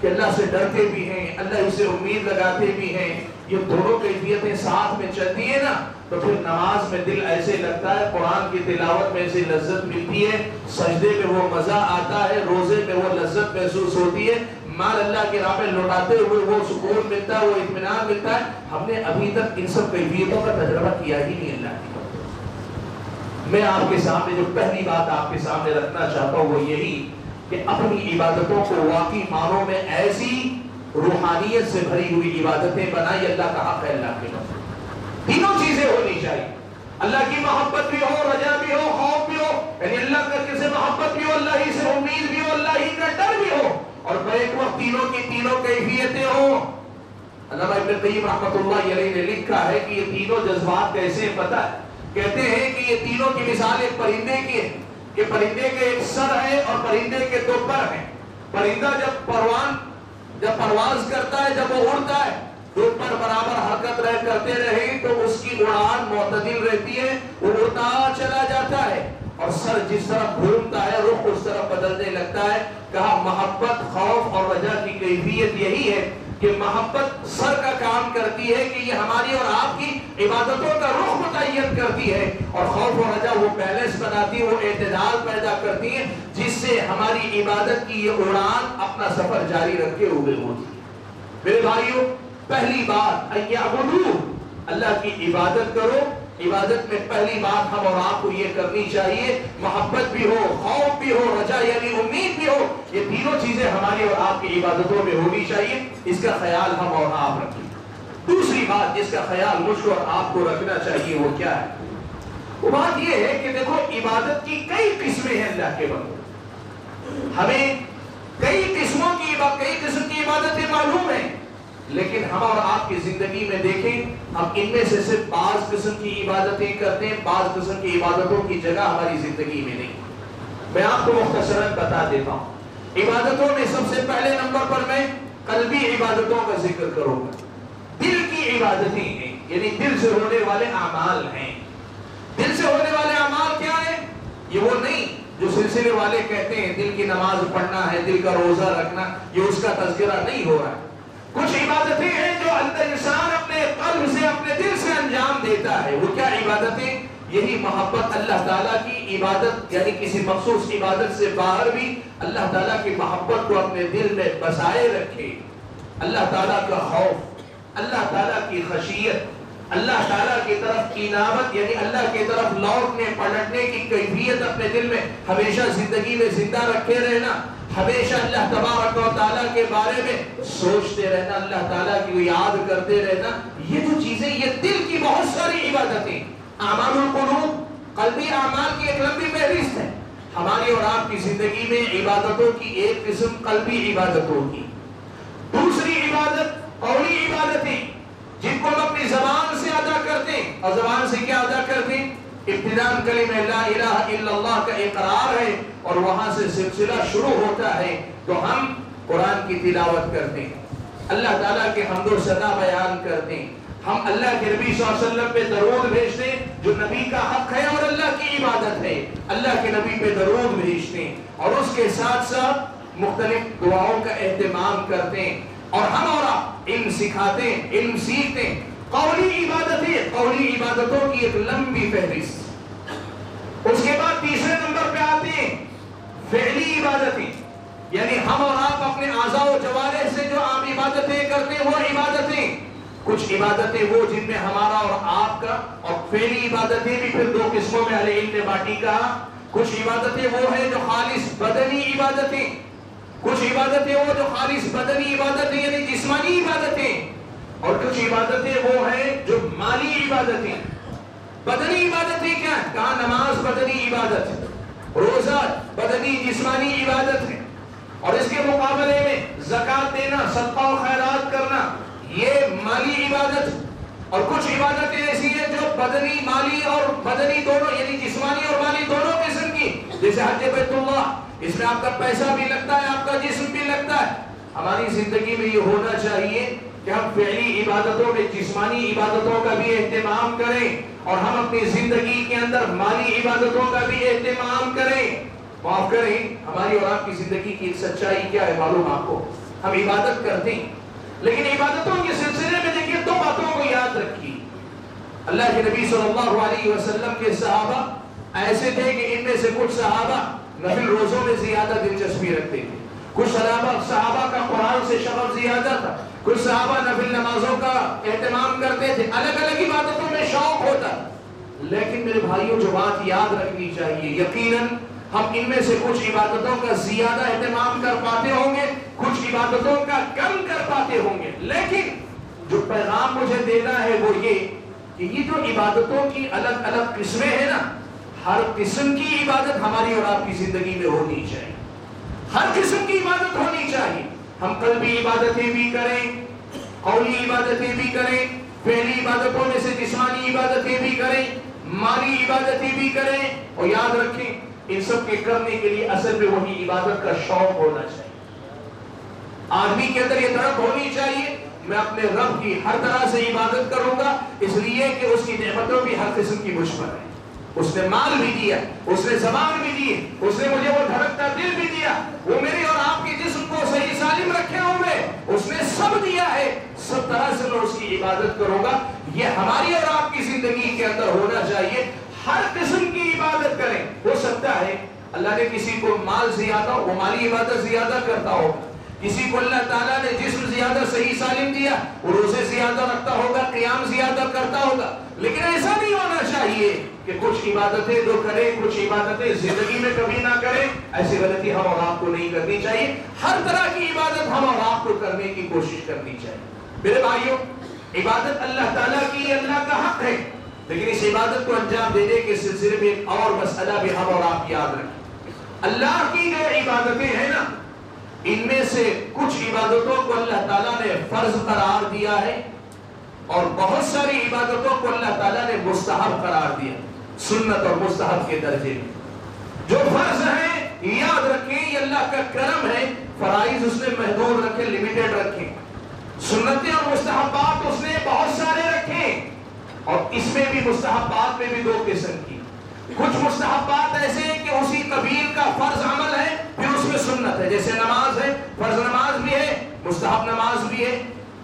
کہ اللہ سے ڈرتے بھی ہیں، اللہ سے امید لگاتے بھی ہیں، یہ دونوں کیفیتیں ساتھ میں چلتی ہیں نا تو پھر نماز میں دل ایسے لگتا ہے، قرآن کی تلاوت میں ایسی لذت ملتی ہے، سجدے میں وہ مزہ آتا ہے، روزے میں وہ لذت محسوس ہوتی ہے، مال اللہ کی راہ میں لوٹاتے ہوئے وہ سکون ملتا ہے، وہ اطمینان ملتا ہے. ہم نے ابھی تک ان سب کیفیتوں کا تجربہ کیا ہی نہیں اللہ کی. میں آپ کے سامنے جو پہلی بات آپ کے سامنے رکھنا چاہتا ہوں وہ یہی کہ اپنی عبادتوں کو واقعی معنوں میں ایسی روحانیت سے بھری ہوئی عبادتیں بنائی. اللہ کا حق ہے اللہ کے نام. تینوں چیزیں ہونی چاہیے. اللہ کی محبت بھی ہو، رجا بھی ہو، خوف بھی ہو، یعنی اللہ کا سے محبت بھی ہو، اللہ ہی سے امید بھی ہو، اللہ ہی کا ڈر بھی ہو، اور بیک وقت تینوں کی تینوں کیفیتیں ہوں. علامہ ابن قیم رحمۃ اللہ علیہ نے لکھا ہے کہ یہ تینوں جذبات کیسے پتہ ہے. کہتے ہیں کہ یہ تینوں کی مثال ایک پرندے کی ہے. کہ پرندے کے ایک سر ہے اور پرندے کے دو پر ہیں. پرندہ جب پرواز کرتا ہے، جب وہ اڑتا ہے، دو پر برابر حرکت کرتے رہے تو اس کی اڑان معتدل رہتی ہے، وہ اڑتا چلا جاتا ہے اور سر جس طرف گھومتا ہے رخ اس طرف بدلنے لگتا ہے. کہا محبت، خوف اور رجا کی کیفیت یہی ہے کہ محبت سر کا کام کرتی ہے کہ یہ ہماری اور آپ کی عبادتوں کا رخ متعین کرتی ہے، اور خوف و رجا وہ بیلنس بناتی ہے، وہ اعتدال پیدا کرتی ہے جس سے ہماری عبادت کی یہ اڑان اپنا سفر جاری رکھے ہوئے ہوتی ہے. میرے بھائیوں، پہلی بات اعبدوا، اللہ کی عبادت کرو. عبادت میں پہلی بات ہم اور آپ کو یہ کرنی چاہیے، محبت بھی ہو، خوف بھی ہو، رجا یعنی امید بھی ہو، یہ تینوں چیزیں ہماری اور آپ کی عبادتوں میں ہونی چاہیے. اس کا خیال ہم اور آپ رکھیں. دوسری بات جس کا خیال مجھ کو اور آپ کو رکھنا چاہیے وہ کیا ہے؟ وہ بات یہ ہے کہ دیکھو عبادت کی کئی قسمیں ہیں. اللہ کے بندوں، ہمیں کئی قسم کی عبادتیں معلوم ہیں، لیکن ہم اور آپ کی زندگی میں دیکھیں، ہم ان میں سے صرف بعض قسم کی عبادتیں کرتے ہیں، بعض قسم کی عبادتوں کی جگہ ہماری زندگی میں نہیں. میں آپ کو مختصراً بتا دیتا ہوں. عبادتوں میں سب سے پہلے نمبر پر میں قلبی عبادتوں کا ذکر کروں گا. دل کی عبادتیں ہیں، یعنی دل سے ہونے والے اعمال ہیں. دل سے ہونے والے اعمال کیا ہیں؟ یہ وہ نہیں جو سلسلے والے کہتے ہیں دل کی نماز پڑھنا ہے، دل کا روزہ رکھنا، یہ اس کا تذکرہ نہیں ہو رہا ہے. کچھ عبادتیں ہیں جو انسان اپنے قلب سے، اپنے دل سے انجام دیتا ہے. وہ کیا عبادتیں؟ یہی محبت اللہ تعالیٰ کی عبادت، یعنی کسی مخصوص عبادت سے باہر بھی اللہ تعالیٰ کی محبت کو اپنے دل میں بسائے رکھے. اللہ تعالیٰ کا خوف، اللہ تعالیٰ کی خشیت، اللہ تعالیٰ کی طرف انابت یعنی اللہ کی طرف لوٹنے پلٹنے کی کیفیت اپنے دل میں ہمیشہ زندگی میں زندہ رکھے رہنا. ہمیشہ اللہ تبارک و تعالیٰ کے بارے میں سوچتے رہنا، اللہ تعالیٰ کی یاد کرتے رہنا. یہ جو چیزیں، یہ دل کی بہت ساری عبادتیں. اعمال القلوب، قلبی اعمال کی ایک لمبی فہرست ہے. ہماری اور آپ کی زندگی میں عبادتوں کی ایک قسم قلبی عبادتوں کی. دوسری عبادت قولی عبادتیں، جن کو ہم اپنی زبان سے ادا کرتے ہیں. اور زبان سے کیا ادا کرتے ہیں؟ ابتداء کلمہ لا الہ الا اللہ کا اقرار ہے، اور وہاں سے سلسلہ شروع ہوتا ہے تو ہم قرآن کی تلاوت کرتے ہیں، اللہ تعالیٰ کے حمد و ثنا بیان کرتے ہیں، ہم اللہ کے نبی صلی اللہ علیہ وسلم پہ درود بھیجتے ہیں جو نبی کا حق ہے اور اللہ کی عبادت ہے. اللہ کے نبی پہ درود بھیجتے ہیں اور اس کے ساتھ ساتھ مختلف دعاؤں کا اہتمام کرتے ہیں، اور ہم اور آپ علم سکھاتے ہیں، علم سیکھتے ہیں. قولی عبادتیں، قولی عبادتوں کی ایک لمبی فہرست. اس کے بعد تیسرے نمبر پہ آتے ہیں فعلی عبادتیں، یعنی ہم اور آپ اپنے اعضاء و جوارح سے جو عام عبادتیں کرتے ہیں وہ عبادتیں. کچھ عبادتیں وہ جن میں ہمارا اور آپ کا، اور فعلی عبادتیں بھی پھر دو قسموں میں اہل علم نے بانٹی کہا. کچھ عبادتیں وہ ہیں جو خالص بدنی عبادتیں، کچھ عبادتیں وہ جو خالص بدنی عبادتیں یعنی جسمانی عبادتیں، اور کچھ عبادتیں وہ ہیں جو مالی عبادتیں. بدنی عبادتیں کیا ہے؟ کہاں نماز بدنی عبادت ہے، روزہ بدنی جسمانی عبادت ہے، اور اس کے مقابلے میں زکوٰۃ دینا، صدقہ و خیرات کرنا یہ مالی عبادت. اور کچھ عبادتیں ایسی ہیں جو بدنی، مالی اور بدنی دونوں یعنی جسمانی اور مالی دونوں قسم کی، جیسے حج بیت اللہ، اس میں آپ کا پیسہ بھی لگتا ہے، آپ کا جسم بھی لگتا ہے. ہماری زندگی میں یہ ہونا چاہیے کہ ہم فعلی عبادتوں میں جسمانی عبادتوں کا بھی اہتمام کریں اور ہم اپنی زندگی کے اندر مالی عبادتوں کا بھی اہتمام کریں. معاف کریں، ہماری اور آپ کی زندگی کی سچائی کیا ہے معلوم آپ کو؟ ہم عبادت کرتے ہیں لیکن عبادتوں کے سلسلے میں دیکھیے دو باتوں کو یاد رکھیے. اللہ کے نبی صلی اللہ علیہ وسلم کے صحابہ ایسے تھے کہ ان میں سے کچھ صحابہ نفل روزوں میں زیادہ دلچسپی رکھتے تھے، کچھ صحابہ کا قرآن سے شغف زیادہ تھا، کچھ صحابہ نفل نمازوں کا اہتمام کرتے تھے، الگ الگ عبادتوں میں شوق ہوتا. لیکن میرے بھائیوں جو بات یاد رکھنی چاہیے، یقیناً ہم ان میں سے کچھ عبادتوں کا زیادہ اہتمام کر پاتے ہوں گے، کچھ عبادتوں کا کم کر پاتے ہوں گے، لیکن جو پیغام مجھے دینا ہے وہ یہ کہ یہ جو عبادتوں کی الگ الگ قسمیں ہیں نا، ہر قسم کی عبادت ہماری اور آپ کی زندگی میں ہونی چاہیے، ہر قسم کی عبادت ہونی چاہیے. ہم قلبی عبادتیں بھی کریں، قولی عبادتیں بھی کریں، فعلی عبادتوں میں سے جسمانی عبادتیں بھی کریں، مالی عبادتیں بھی کریں. اور یاد رکھیں ان سب کے کرنے کے لیے اصل میں وہی عبادت کا شوق ہونا چاہیے. آدمی کے اندر یہ طرف ہونی چاہیے میں اپنے رب کی ہر طرح سے عبادت کروں گا، اس لیے کہ اس کی نعمتوں بھی ہر قسم کی مجھ پر ہے. اس نے مال بھی دیا، اس نے زبان بھی دی، اس نے مجھے وہ دھڑکتا دل بھی دیا، وہ میرے اور آپ کے جسم کو صحیح سالم رکھے ہوئے اس نے سب دیا ہے. سب طرح سے میں اس کی عبادت کروں گا. یہ ہماری اور آپ کی زندگی کے اندر ہونا چاہیے. ہر قسم کی عبادت کریں. ہو سکتا ہے اللہ نے کسی کو مال زیادہ، وہ مالی عبادت زیادہ کرتا ہوگا. کسی کو اللہ تعالیٰ نے جسم زیادہ صحیح سالم دیا، وہ روزے زیادہ رکھتا ہوگا، قیام زیادہ کرتا ہوگا. لیکن ایسا نہیں ہونا چاہیے کہ کچھ عبادتیں جو کرے، کچھ عبادتیں زندگی میں کبھی نہ کرے. ایسی غلطی ہم اور آپ کو نہیں کرنی چاہیے. ہر طرح کی عبادت ہم اور آپ کو کرنے کی کوشش کرنی چاہیے. میرے بھائیوں، عبادت اللہ تعالیٰ کی اللہ کا حق ہے، لیکن اس عبادت کو انجام دینے کے سلسلے میں ایک اور مسئلہ بھی ہم اور آپ یاد رکھیں. اللہ کی جو عبادتیں ہیں نا، ان میں سے کچھ عبادتوں کو اللہ تعالیٰ نے فرض قرار دیا ہے اور بہت ساری عبادتوں کو اللہ تعالیٰ نے مستحب قرار دیا، سنت اور مستحب کے درجے میں. جو فرض ہیں یاد رکھیں یہ اللہ کا کرم ہے. فرائض اس نے محدود رکھے، لمیٹڈ رکھے. سنتیں اور مستحبات اس نے بہت سارے رکھے، اور اس میں بھی مستحبات میں بھی دو قسم کی. کچھ مستحبات ایسے ہیں کہ اسی قبیل کا فرض عمل ہے، پھر اس میں سنت ہے. جیسے نماز ہے، فرض نماز بھی ہے، مستحب نماز بھی ہے.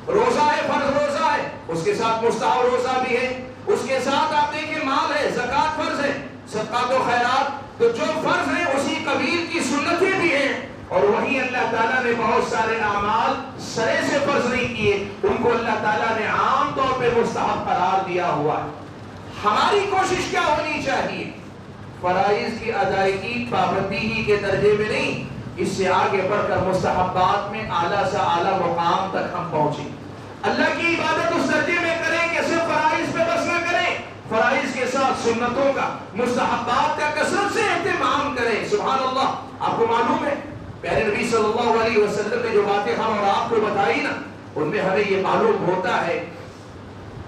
روزہ ہے، فرض روزہ ہے، اس کے ساتھ مستحب روزہ بھی ہے. اس کے ساتھ آپ دیکھیں مال ہے، زکوٰۃ فرض ہے، صدقات و خیرات. تو جو فرض ہے اسی قبیل کی سنتیں بھی ہیں. اور وہی اللہ تعالیٰ نے بہت سارے اعمال سرے سے فرض نہیں کیے، ان کو اللہ تعالیٰ نے عام طور پہ مستحب قرار دیا ہوا ہے. ہماری کوشش کیا ہونی چاہیے؟ فرائض کی ادائیگی پابندی ہی کے درجے میں نہیں، اس سے آگے بڑھ کر مستحبات میں اعلیٰ سے اعلیٰ مقام تک ہم پہنچیں. اللہ کی عبادت اس درجے میں کریں کہ صرف فرائض پہ بس نہ کریں، فرائض کے ساتھ سنتوں کا، مستحبات کا کثرت سے اہتمام کریں. سبحان اللہ. آپ کو معلوم ہے پیارے نبی صلی اللہ علیہ وسلم نے جو باتیں ہم اور آپ کو بتائی نا، ان میں ہمیں یہ معلوم ہوتا ہے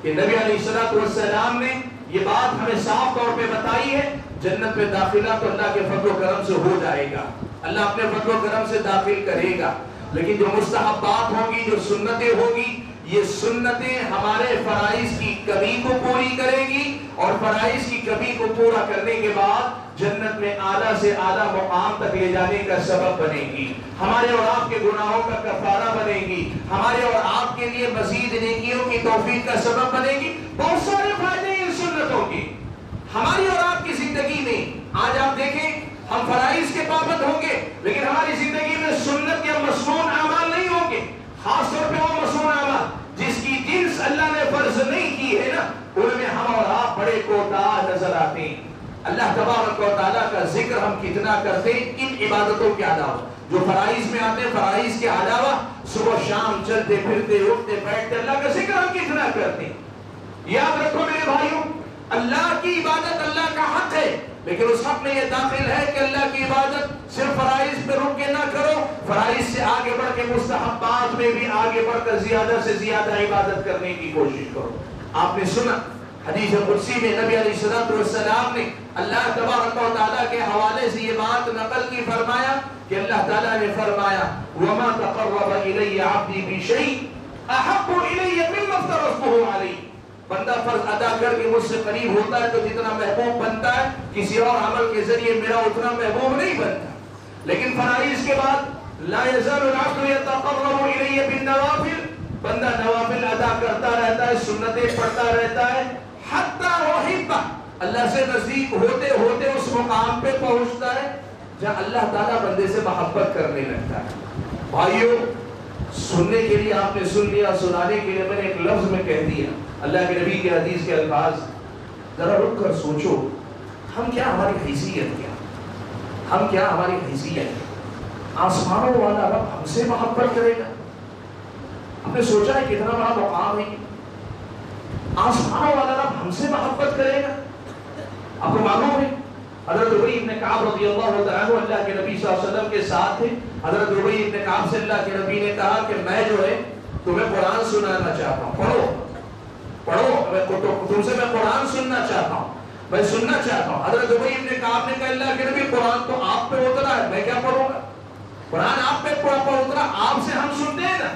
کہ نبی علیہ السلام نے یہ بات ہمیں صاف طور پہ بتائی ہے. جنت میں داخلہ تو اللہ کے فضل و کرم سے ہو جائے گا، اللہ اپنے فضل و کرم سے داخل کرے گا. لیکن جو مستحبات ہوں گی، جو سنتیں ہوگی، یہ سنتیں ہمارے فرائض کی کمی کو پوری کرے گی، اور فرائض کی کمی کو پورا کرنے کے بعد جنت میں اعلیٰ سے اعلیٰ مقام تک لے جانے کا سبب بنے گی. ہمارے اور آپ کے گناہوں کا کفارہ بنے گی، ہمارے اور آپ کے لیے مزید نیکیوں کی توفیق کا سبب بنے گی. بہت سارے فائدے ان سنتوں کے ہماری اور آپ کی زندگی میں. آج آپ دیکھیں ہم فرائض کے پابند ہوں گے، لیکن ہماری زندگی میں سنت یا مسنون اعمال نہیں ہوں گے. خاص طور پہ وہ مسنون اعمال جس کی جنس اللہ نے فرض نہیں کی ہے نا، ان میں ہم اور آپ بڑے کوتاہ نظر آتے ہیں. اللہ تبارک و تعالیٰ کا ذکر ہم کتنا کرتے ہیں ان عبادتوں کے علاوہ جو فرائض میں آتے ہیں. فرائض کے علاوہ صبح شام چلتے پھرتے اٹھتے بیٹھتے اللہ کا ذکر ہم کتنا کرتے ہیں. یاد رکھو میرے بھائیوں، اللہ کی عبادت اللہ کا حق ہے، لیکن اس حق میں یہ داخل ہے کہ اللہ کی عبادت صرف فرائض پہ رک کے نہ کرو، فرائض سے آگے بڑھ کے مستحبات میں بھی آگے بڑھ کر زیادہ سے زیادہ عبادت کرنے کی کوشش کرو. آپ نے سنا حدیث قدسی میں نبی علیہ السلام نے اللہ تبارک و تعالیٰ کے حوالے سے یہ بات نقل کی، فرمایا کہ اللہ تعالیٰ نے فرمایا وَمَا تَقَرَّبَ إِلَيَّ عَبْدِي بِشَيْءٍ أَحَبُّ إِلَيَّ مِمَّا افْتَرَضْتُهُ عَلَيْهِ. بندہ فرض ادا کر کے مجھ سے قریب ہوتا ہے تو جتنا محبوب بنتا ہے کسی اور عمل کے ذریعے میرا اتنا محبوب نہیں بنتا. لیکن فرائض کے بعد لا يزال العبد يتقرب إلي بالنوافل، بندہ نوافل ادا کرتا رہتا ہے، سنتیں پڑھتا رہتا ہے، حتی وحبہ، اللہ سے نزدیک ہوتے ہوتے اس مقام پہ پہنچتا ہے جہاں اللہ تعالیٰ بندے سے محبت کرنے لگتا ہے. بھائیوں، سننے کے لیے آپ نے سن لیا، سنانے کے لیے میں نے ایک لفظ میں کہہ دیا. اللہ کے نبی کے حدیث کے الفاظ ذرا رک کر سوچو، ہم کیا، ہماری حیثیت کیا، ہم کیا، ہماری حیثیت. آسمانوں والا رب ہم سے محبت کرے گا. ہم نے سوچا ہے کتنا بڑا مقام ہے. آسمانوں والا رب ہم سے محبت کرے گا. آپ کو معلوم ہے حضرت ابی بن کعب رضی اللہ تعالیٰ عنہ اللہ کے نبی صلی اللہ علیہ وسلم کے ساتھ تھے. حضرت ابی بن کعب سے اللہ کے نبی نے کہا کہ میں جو ہے تمہیں قرآن سنانا چاہتا ہوں، پڑھو، تم سے میں قرآن سننا چاہتا ہوں. میں سننا چاہتا ہوں. حضرت ابی ابن کعب نے کہا اللہ کے نبی قرآن تو آپ پہ اترا ہے، میں کیا پڑھوں گا؟ قرآن آپ پہ اترا، آپ سے ہم سنتے ہیں نا،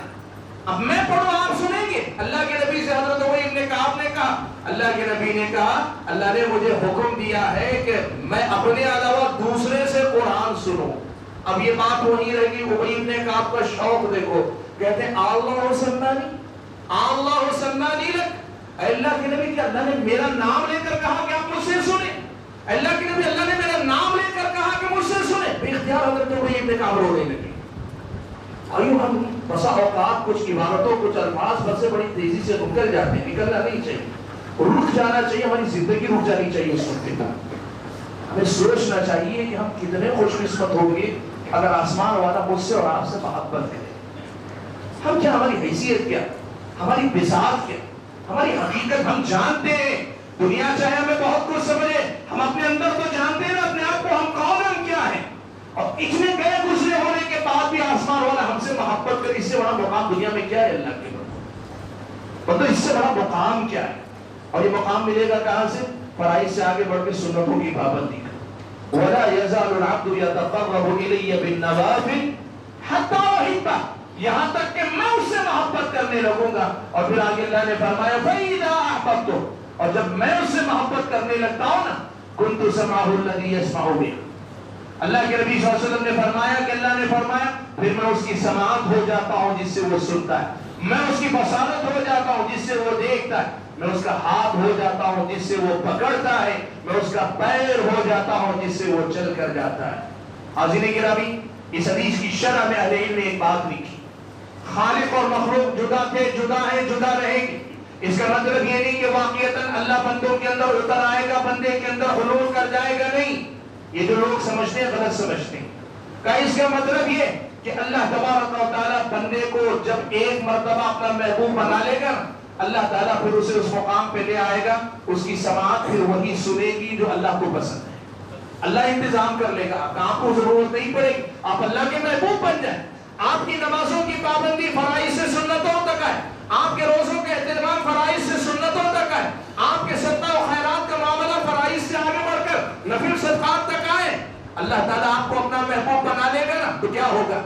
اب میں پڑھوں آپ سنیں گے؟ اللہ کے نبی سے حضرت ابی ابن کعب نے کہا، اللہ کے نبی نے کہا اللہ نے مجھے حکم دیا ہے کہ میں اپنے علاوہ دوسرے سے قرآن سنوں. اب یہ بات وہی رہے گی. ابی ابن کعب کا شوق دیکھو، کہتے ہیں اللہ سنانی، اللہ سنانی لک. اللہ کے نبی کہ اللہ نے میرا نام لے کر کہا کہ آپ مجھ سے سنیں. اللہ کے نبی اللہ نے میرا نام لے کر کہا کہ مجھ سے سنیں. بے اختیار حضرت ابی ابن کعب رونے لگے. آئیو ہم بسا اوقات کچھ عبادتوں کچھ الفاظ بس سے بڑی تیزی سے نکل جاتے ہیں، نکلنا نہیں چاہیے، رک جانا چاہیے، ہماری زندگی رک جانی چاہیے. اس وقت ہمیں سوچنا چاہیے کہ ہم کتنے خوش قسمت ہوں گے اگر آسمان والا مجھ سے اور آپ سے محبت کرے. ہم کیا، ہماری حیثیت کیا، ہماری بساط کیا، ہماری حقیقت ہم جانتے ہیں. دنیا چاہے ہمیں بہت کچھ سمجھے، ہم اپنے اندر تو جانتے ہیں نا اپنے آپ کو، ہم کون ہیں، ہم کیا ہیں. اور اتنے گئے گزرے ہونے کے بعد بھی آسمان والا ہم سے محبت کرے، اس سے بڑا مقام دنیا میں کیا ہے اللہ کے بندو؟ اس سے بڑا مقام کیا ہے؟ اور یہ مقام ملے گا کہاں سے؟ فرائض سے آگے بڑھ کے سنتوں کی پابندی کا. وَلَا يَزَالُ الْعَبْدُ يَتَقَرَّبُ إِلَيَّ بِالنَّوَافِلِ حَتَّى أُحِبَّهُ، یہاں تک کہ میں اس سے محبت کرنے لگوں گا. اور پھر آگے اللہ نے فرمایا فَإِذَا أَحْبَبْتُهُ، اور جب میں اس سے محبت کرنے لگتا ہوں نا كُنْتُ سَمْعَهُ الَّذِي يَسْمَعُ بِهِ. اللہ کے نبی صلی اللہ علیہ وسلم نے فرمایا کہ اللہ نے فرمایا پھر میں اس کی سماعت ہو جاتا ہوں جس سے وہ سنتا ہے، میں اس کی بصارت ہو جاتا ہوں جس سے وہ دیکھتا ہے، میں اس کا ہاتھ ہو جاتا ہوں جس سے وہ پکڑتا ہے، میں اس کا پیر ہو جاتا ہوں جس سے وہ چل کر جاتا ہے. حاضرین گرامی، اس حدیث کی شرح میں اہل علم نے ایک بات لکھی، خالق اور مخلوق جدا تھے، جدا ہیں، جدا رہیں گے. اس کا مطلب یہ نہیں کہ واقعتاً اللہ بندوں کے اندر اتر آئے گا، بندے کے اندر حلول کر جائے گا، نہیں. یہ جو لوگ سمجھتے ہیں غلط سمجھتے ہیں. کہ اس کا مطلب یہ کہ اللہ تبارک و تعالیٰ بندے کو جب ایک مرتبہ اپنا محبوب بنا لے گا، اللہ تعالیٰ پھر اسے اس مقام پہ لے آئے گا، اس کی سماعت پھر وہی سنے گی جو اللہ کو پسند ہے. اللہ انتظام کر لے گا، آپ کو ضرورت نہیں پڑے گی، آپ اللہ کے محبوب بن جائیں. آپ کی نمازوں کی پابندی فرائض سے سنتوں تک ہے، آپ کے روزوں کے اہتمام فرائض سے سنتوں تک ہے، آپ کے صدقہ و خیرات کا معاملہ فرائض سے آگے بڑھ کر نفل صدقات تک آئے. اللہ تعالیٰ آپ کو اپنا محبوب بنا لے گا نا تو کیا ہوگا؟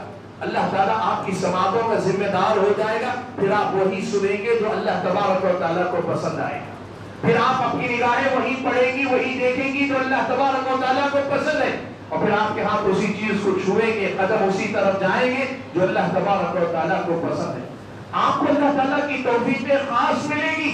اللہ تعالیٰ آپ کی سماعتوں کا ذمہ دار ہو جائے گا، پھر آپ وہی سنیں گے جو اللہ تبارک و تعالیٰ کو پسند آئے گا. پھر آپ اپنی نگاہیں وہی پڑھیں گی، وہی دیکھیں گی جو اللہ تبارک و تعالیٰ کو پسند ہے، اور پھر آپ کے ہاتھ اسی چیز کو چھوئیں گے، قدم اسی طرف جائیں گے جو اللہ تبارک و تعالیٰ کو پسند ہے. آپ کو اللہ تعالیٰ کی توفیق خاص ملے گی.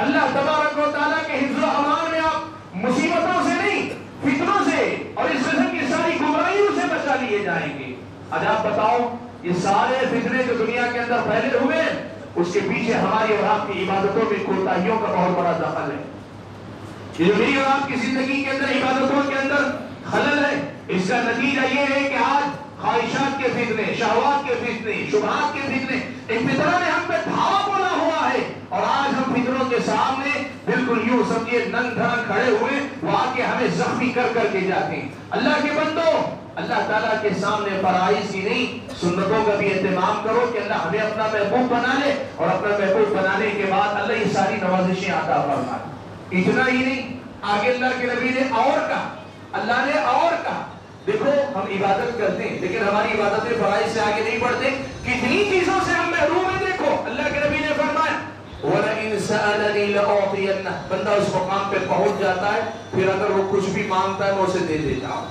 اللہ تبارک و تعالیٰ کے حفظ و امان میں آپ مصیبتوں سے نہیں، فتنوں سے اور اس قسم کی ساری گمراہیوں سے بچا لیے جائیں گے. آج آپ بتاؤ، یہ سارے فتنے جو دنیا کے اندر پھیلے ہوئے ہیں، اس کے پیچھے ہماری اور آپ کی عبادتوں میں کوتاہیوں کا بہت بڑا دخل ہے. یہ جو میری اور آپ کی زندگی کے اندر عبادتوں کے اندر خلل ہے، اس کا نتیجہ یہ ہے کہ آج خواہشات کے فتنے، شہوات کے فتنے، شبہات کے فتنے، ایک فطرہ نے ہم پہ دھاوا بولا ہوا ہے، اور آج ہم فطروں کے سامنے بالکل یوں سمجھے ننگ دھڑک کھڑے ہوئے، وہ آ کے ہمیں زخمی کر کر کے جاتے ہیں. اللہ کے بندو، اللہ تعالیٰ کے سامنے فرائض کی نہیں سنتوں کا بھی اہتمام کرو کہ اللہ ہمیں اپنا محبوب بنا لے، اور اپنا محبوب بنانے کے بعد اللہ یہ ساری نوازشیں عطا فرمائے. اتنا ہی نہیں، آگے اللہ کے نبی نے اور کہا، اللہ نے اور کہا. دیکھو ہم عبادت کرتے ہیں لیکن ہماری عبادتیں فرائض سے آگے نہیں بڑھتے، کتنی چیزوں سے ہم محروم ہیں. دیکھو اللہ کے نبی نے فرمایا وَلَئِن سَأَلَنِي لَأُعْطِيَنَّهُ، بندہ اس مقام پہ پہنچ جاتا ہے، پھر اگر وہ کچھ بھی مانگتا ہے میں اسے دے دیتا ہوں.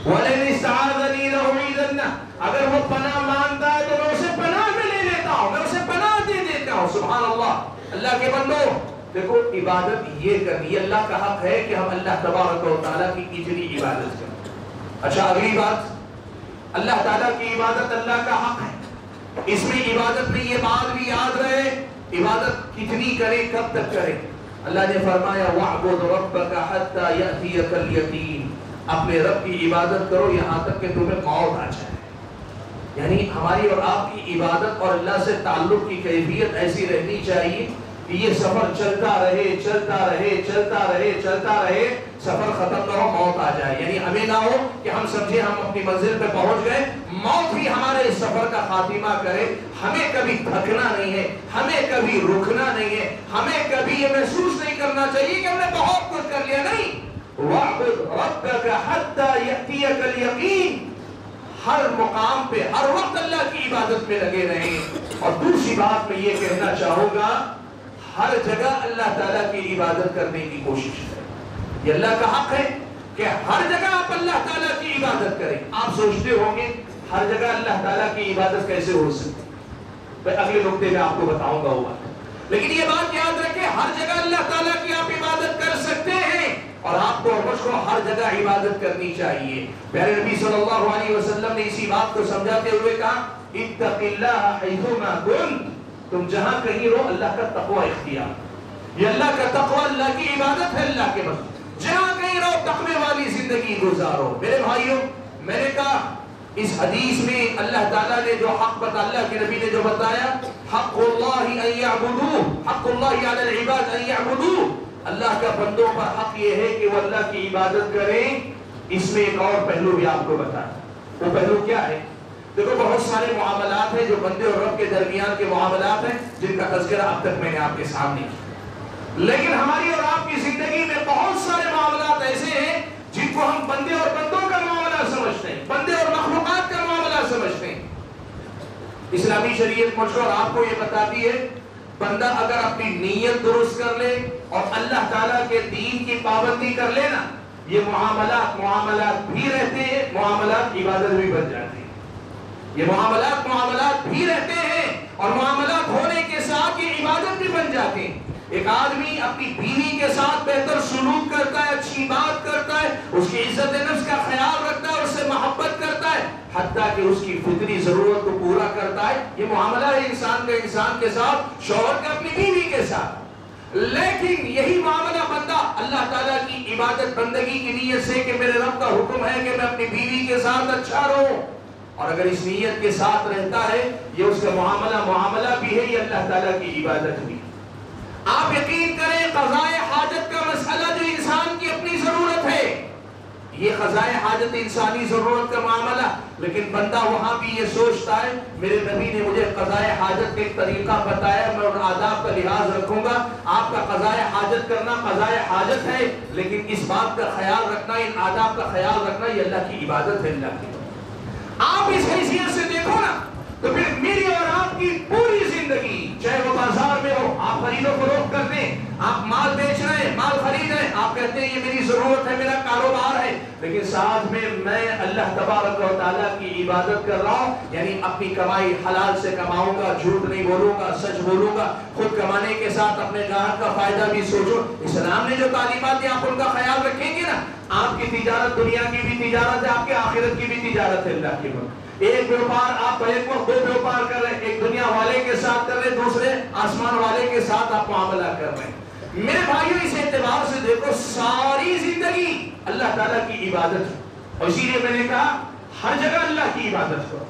وَلَئِنِ اسْتَعَاذَنِي لَأُعِيذَنَّهُ، اگر وہ پناہ مانگتا ہے تو میں اسے پناہ میں لے لیتا ہوں، میں اسے پناہ دے دیتا ہوں. سبحان اللہ. اللہ کے بندو دیکھو عبادت یہ کرنی، اللہ کا حق ہے کہ ہم اللہ تبارک و تعالیٰ کی اتنی عبادت کریں. اچھا اگلی بات، اللہ تعالیٰ کی عبادت اللہ کا حق ہے، اس میں عبادت میں یہ بات بھی یاد رہے عبادت کتنی کرے، کب تک کرے. اللہ نے فرمایا وَاعْبُدْ رَبَّكَ حَتَّى يَأْتِيَكَ الْيَقِينُ، اپنے رب کی عبادت کرو یہاں تک کہ تمہیں موت آ جائے. یعنی ہماری اور آپ کی عبادت اور اللہ سے تعلق کی کیفیت ایسی رہنی چاہیے کہ یہ سفر چلتا رہے چلتا رہے چلتا رہے چلتا رہے، سفر ختم نہ ہو، موت آ جائے. یعنی ہمیں نہ ہو کہ ہم سمجھے ہم اپنی منزل پہ پہنچ گئے، موت بھی ہمارے اس سفر کا خاتمہ کرے. ہمیں کبھی تھکنا نہیں ہے، ہمیں کبھی رکنا نہیں ہے، ہمیں کبھی یہ محسوس نہیں کرنا چاہیے کہ ہم نے بہت کچھ کر لیا. نہیں، یأتیک الیقین، ہر مقام پہ ہر وقت اللہ کی عبادت میں لگے رہیں۔ اور دوسری بات میں یہ کہنا چاہوں گا، ہر جگہ اللہ تعالیٰ کی عبادت کرنے کی کوشش کریں۔ یہ اللہ کا حق ہے کہ ہر جگہ آپ اللہ تعالیٰ کی عبادت کریں۔ آپ سوچتے ہوں گے ہر جگہ اللہ تعالیٰ کی عبادت کیسے ہو سکتی؟ میں اگلے نقطے میں آپ کو بتاؤں گا وہ بات، لیکن یہ بات یاد رکھیں ہر جگہ اللہ تعالیٰ کی آپ عبادت کر سکتے ہیں، اور آپ کو اور مجھ کو ہر جگہ عبادت کرنی چاہیے۔ پیارے نبی صلی اللہ علیہ وسلم نے اسی بات کو سمجھاتے ہوئے کہا اتق اللہ حیثما کنت، تم جہاں کہیں رہو اللہ کا تقوی اختیار۔ یہ اللہ کا تقوی اللہ کی عبادت ہے، اللہ کے بس جہاں کہیں رہو تقوی والی زندگی گزارو۔ میرے بھائیوں، میں نے کہا اس حدیث میں اللہ تعالیٰ نے جو حق بتا، اللہ کے نبی نے جو بتایا، حق اللہ ان یعبدوہ، حق اللہ علی العباد ان یعبدوہ، اللہ کا بندوں پر حق یہ ہے کہ وہ اللہ کی عبادت کریں۔ اس میں ایک اور پہلو بھی آپ کو بتایا، وہ پہلو کیا ہے؟ دیکھو بہت سارے معاملات ہیں جو بندے اور رب کے درمیان کے معاملات ہیں جن کا تذکرہ اب تک میں نے آپ کے سامنے کیا، لیکن ہماری اور آپ کی زندگی میں بہت سارے معاملات ایسے ہیں جن کو ہم بندے اور بندوں کا معاملہ سمجھتے ہیں، بندے اور مخلوقات کا معاملہ سمجھتے ہیں۔ اسلامی شریعت مجھ کو اور آپ کو یہ بتاتی ہے بندہ اگر اپنی نیت درست کر لے اور اللہ تعالیٰ کے دین کی پابندی کر لے نا، یہ معاملات بھی رہتے ہیں، معاملات عبادت بھی بن جاتے ہیں۔ یہ معاملات بھی رہتے ہیں اور معاملات ہونے کے ساتھ یہ عبادت بھی بن جاتے ہیں۔ ایک آدمی اپنی بیوی کے ساتھ بہتر سلوک کرتا ہے، اچھی بات کرتا ہے، اس کی عزت نفس کا خیال رکھتا ہے، اس سے محبت کرتا ہے، حتیٰ کہ اس کی فطری ضرورت کو پورا کرتا ہے۔ یہ معاملہ ہے انسان کا انسان کے ساتھ، شوہر کا اپنی بیوی کے ساتھ۔ لیکن یہی معاملہ بندہ اللہ تعالیٰ کی عبادت بندگی کی نیت سے کہ میرے رب کا حکم ہے کہ میں اپنی بیوی کے ساتھ اچھا رہوں، اور اگر اس نیت کے ساتھ رہتا ہے یہ اس کا معاملہ بھی ہے، یہ اللہ تعالیٰ کی عبادت بھی۔ آپ یقین کریں قضاء حاجت کا مسئلہ جو انسان کی اپنی ضرورت ہے، یہ قضاء حاجت انسانی ضرورت کا معاملہ، لیکن بندہ وہاں بھی یہ سوچتا ہے میرے نبی نے مجھے قضاء حاجت کا ایک طریقہ بتایا، میں ان آداب کا لحاظ رکھوں گا۔ آپ کا قضاء حاجت کرنا قضاء حاجت ہے، لیکن اس بات کا خیال رکھنا، ان آداب کا خیال رکھنا یہ اللہ کی عبادت ہے، اللہ کی۔ آپ اس حیثیت سے دیکھو نا تو پھر میری اور آپ کی پوری زندگی، چاہے وہ بازار میں ہو، آپ خرید و فروخت کرتے ہیں، آپ مال بیچ رہے ہیں، مال خرید رہے ہیں، آپ کہتے ہیں یہ میری ضرورت ہے، میرا کاروبار ہے، لیکن ساتھ میں اللہ تبارک و تعالیٰ کی عبادت کر رہا ہوں، یعنی اپنی کمائی حلال سے کماؤں گا، جھوٹ نہیں بولوں گا، سچ بولوں گا، خود کمانے کے ساتھ اپنے گاہک کا فائدہ بھی سوچو۔ اسلام نے جو تعلیمات دی آپ ان کا خیال رکھیں گے نا، آپ کی تجارت دنیا کی بھی تجارت ہے، آپ کے آخرت کی بھی تجارت ہے، اللہ کی بات۔ ایک بیوپار آپ ایک وقت دو بیوپار کر رہے ہیں، ایک دنیا والے کے ساتھ کر رہے ہیں، دوسرے آسمان والے کے ساتھ آپ معاملہ کر رہے ہیں۔ میرے بھائیوں اس اعتبار سے دیکھو ساری زندگی اللہ تعالیٰ کی عبادت ہے، اور اسی لیے میں نے کہا ہر جگہ اللہ کی عبادت کرو،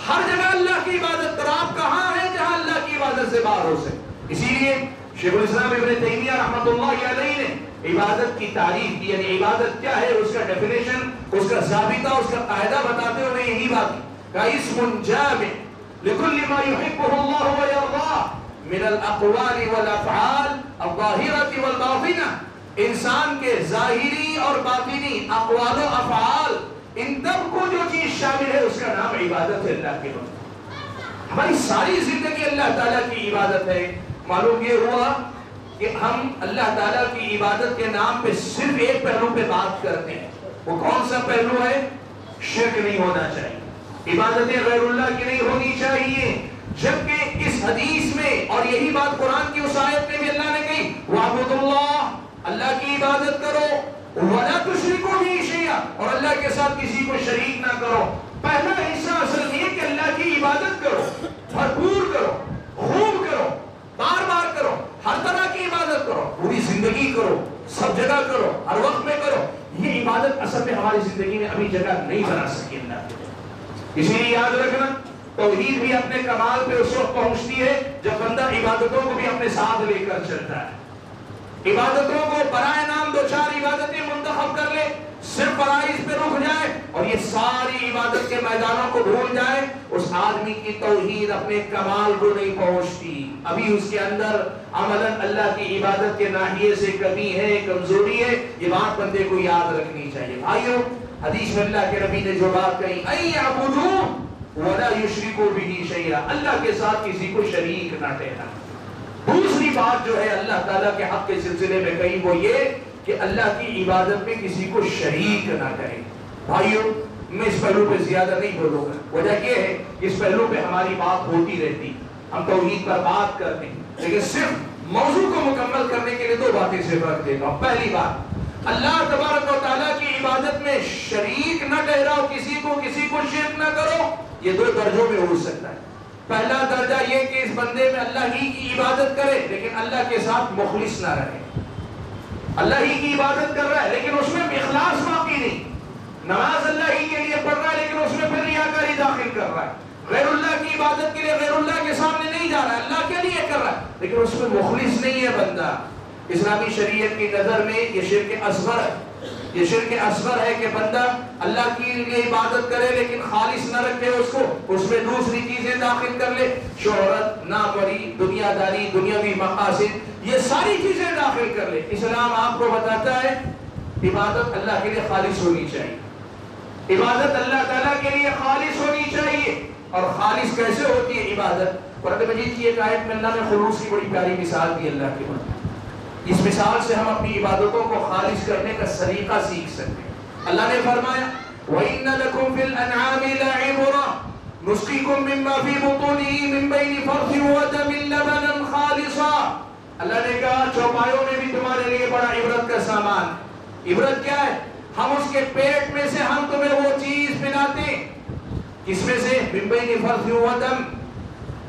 ہر جگہ اللہ کی عبادت کرو۔ آپ کہاں ہیں جہاں اللہ کی عبادت سے باہر ہو سکے؟ اسی لیے شیخ الاسلام ابن تیمیہ رحمۃ اللہ علیہ نے عبادت کی تعریف کی، یعنی عبادت کیا ہے، اس کا ڈیفینیشن، اس کا ضابطہ، اس کا قاعدہ بتاتے ہوئے یہی بات کہ اسم جامع لكل ما يحبه الله ويرضاه من الاقوال والافعال الظاهرة والباطنة، انسان کے ظاہری اور باطنی اقوال و افعال ان تب کو جو چیز شامل ہے اس کا نام عبادت ہے، اللہ کے بندے۔ ہماری ساری زندگی اللہ تعالیٰ کی عبادت ہے۔ معلوم یہ ہوا کہ ہم اللہ تعالیٰ کی عبادت کے نام پہ صرف ایک پہلو پہ بات کرتے ہیں، وہ کون سا پہلو ہے؟ شرک نہیں ہونا چاہیے، عبادتیں غیر اللہ کی نہیں ہونی چاہیے، جبکہ اس حدیث میں اور یہی بات قرآن کی اس آیت میں بھی اللہ نے کہی وَعْبُدُ اللَّهِ، اللہ کی عبادت کرو، وَلَا تُشْرِكُوا بِهِ شَيْئًا، اور اللہ کے ساتھ کسی کو شریک نہ کرو۔ پہلا حصہ اصل یہ کہ اللہ کی عبادت کرو، بھرپور کرو، خوب کرو، بار بار کرو، ہر طرح کی عبادت کرو، پوری زندگی کرو، سب جگہ کرو، ہر وقت میں کرو۔ یہ عبادت اصل میں ہماری زندگی میں ابھی جگہ نہیں بنا سکی اللہ کے۔ اسی لیے یاد رکھنا توحید بھی اپنے کمال پہ اس وقت پہنچتی ہے جب بندہ عبادتوں کو بھی اپنے ساتھ لے کر چلتا ہے، عبادتوں کو برائے نام دو چار عبادتیں منتخب کر لے، صرف فرائض پہ رک جائے اور یہ ساری عبادت کے میدانوں کو بھول جائے، اس آدمی کی توحید اپنے کمال کو نہیں پہنچتی، ابھی اس کے اندر عملاً اللہ کی عبادت کے ناحیے سے کمی ہے، کمزوری ہے۔ یہ بات بندے کو یاد رکھنی چاہیے۔ بھائیوں حدیث میں اللہ کے نبی نے جو بات کہی ان یعبدوا ولا یشرکوا بہ شیئا، اللہ کے ساتھ کسی کو شریک نہ ٹھہرانا۔ دوسری بات جو ہے اللہ تعالیٰ کے حق کے سلسلے میں کہی وہ یہ کہ اللہ کی عبادت میں کسی کو شریک نہ کریں۔ بھائیو میں اس پہلو پہ زیادہ نہیں بولوں گا، وجہ یہ ہے کہ اس پہلو پہ ہماری بات ہوتی رہتی، ہم توحید پر بات کرتے ہیں، لیکن صرف موضوع کو مکمل کرنے کے لیے دو باتیں سے رکھ دیتا ہوں۔ پہلی بات، اللہ تبارک و تعالیٰ کی عبادت میں شریک نہ ٹھہراؤ، کسی کو شرک نہ کرو۔ یہ دو درجوں میں ہو سکتا ہے۔ پہلا درجہ یہ کہ اس بندے میں اللہ ہی کی عبادت کرے لیکن اللہ کے ساتھ مخلص نہ رہے، اللہ ہی کی عبادت کر رہا ہے لیکن اس میں اخلاص باقی نہیں، نماز اللہ ہی کے لیے پڑھ رہا ہے لیکن اس میں پھر ریاکاری داخل کر رہا ہے، غیر اللہ کی عبادت کے لیے غیر اللہ کے سامنے نہیں جا رہا ہے، اللہ کے لیے کر رہا ہے لیکن اس میں مخلص نہیں ہے بندہ۔ اسلامی شریعت کی نظر میں یہ شرک اصغر ہے، یہ شرک اصغر ہے کہ بندہ اللہ کی لیے عبادت کرے لیکن خالص نہ رکھے اس کو، اس میں دوسری چیزیں داخل کر لے، شہرت، ناموری، دنیا داری، دنیاوی مقاصد، یہ ساری چیزیں داخل کر لے۔ اسلام آپ کو بتاتا ہے عبادت اللہ کے لیے خالص ہونی چاہیے، عبادت اللہ تعالیٰ کے لیے خالص ہونی چاہیے۔ اور خالص کیسے ہوتی ہے عبادت؟ قرآن مجید کی ایک آیت میں اللہ نے خلوص کی بڑی پیاری مثال دی اللہ کی بات، اس مثال سے ہم اپنی عبادتوں کو خالص کرنے کا سلیقہ سیکھ سکتے ہیں۔ اللہ نے فرمایا وَإِنَّ لَكُمْ فِي الْأَنْعَامِ لَعِبْرَةً نُسْقِيكُم مِّمَّا فِي بُطُونِهِ مِن بَيْنِ فَرْثٍ وَدَمٍ لَبَنًا خَالِصًا۔ اللہ نے کہا چوپایوں میں بھی تمہارے لیے بڑا عبرت کا سامان۔ عبرت کیا ہے؟ ہم اس کے پیٹ میں سے ہم تمہیں وہ چیز پلاتے ہیں، کس میں سے؟ مِن بَيْنِ فَرْثٍ وَدَمٍ،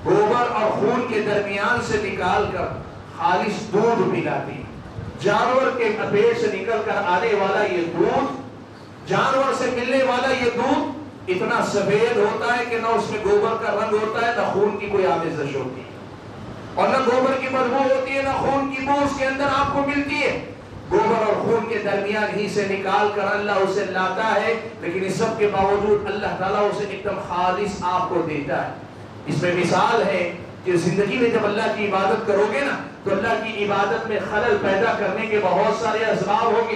گوبر اور خون کے درمیان سے نکال کر خالص دودھ پلاتی۔ جانور کے پیٹ سے نکل کر آنے والا یہ دودھ، جانور سے ملنے والا یہ دودھ اتنا سفید ہوتا ہے کہ نہ اس میں گوبر کا رنگ ہوتا ہے، نہ خون کی کوئی آمیزش ہوتی ہے، اور نہ گوبر کی بدبو ہوتی ہے، نہ خون کی بو اس کے اندر آپ کو ملتی ہے۔ گوبر اور خون کے درمیان ہی سے نکال کر اللہ اسے لاتا ہے، لیکن اس سب کے باوجود اللہ تعالیٰ اسے ایک دم خالص آپ کو دیتا ہے۔ اس میں مثال ہے کہ زندگی میں جب اللہ کی عبادت کرو گے نا تو اللہ کی عبادت میں خلل پیدا کرنے کے بہت سارے اسباب ہوں گے،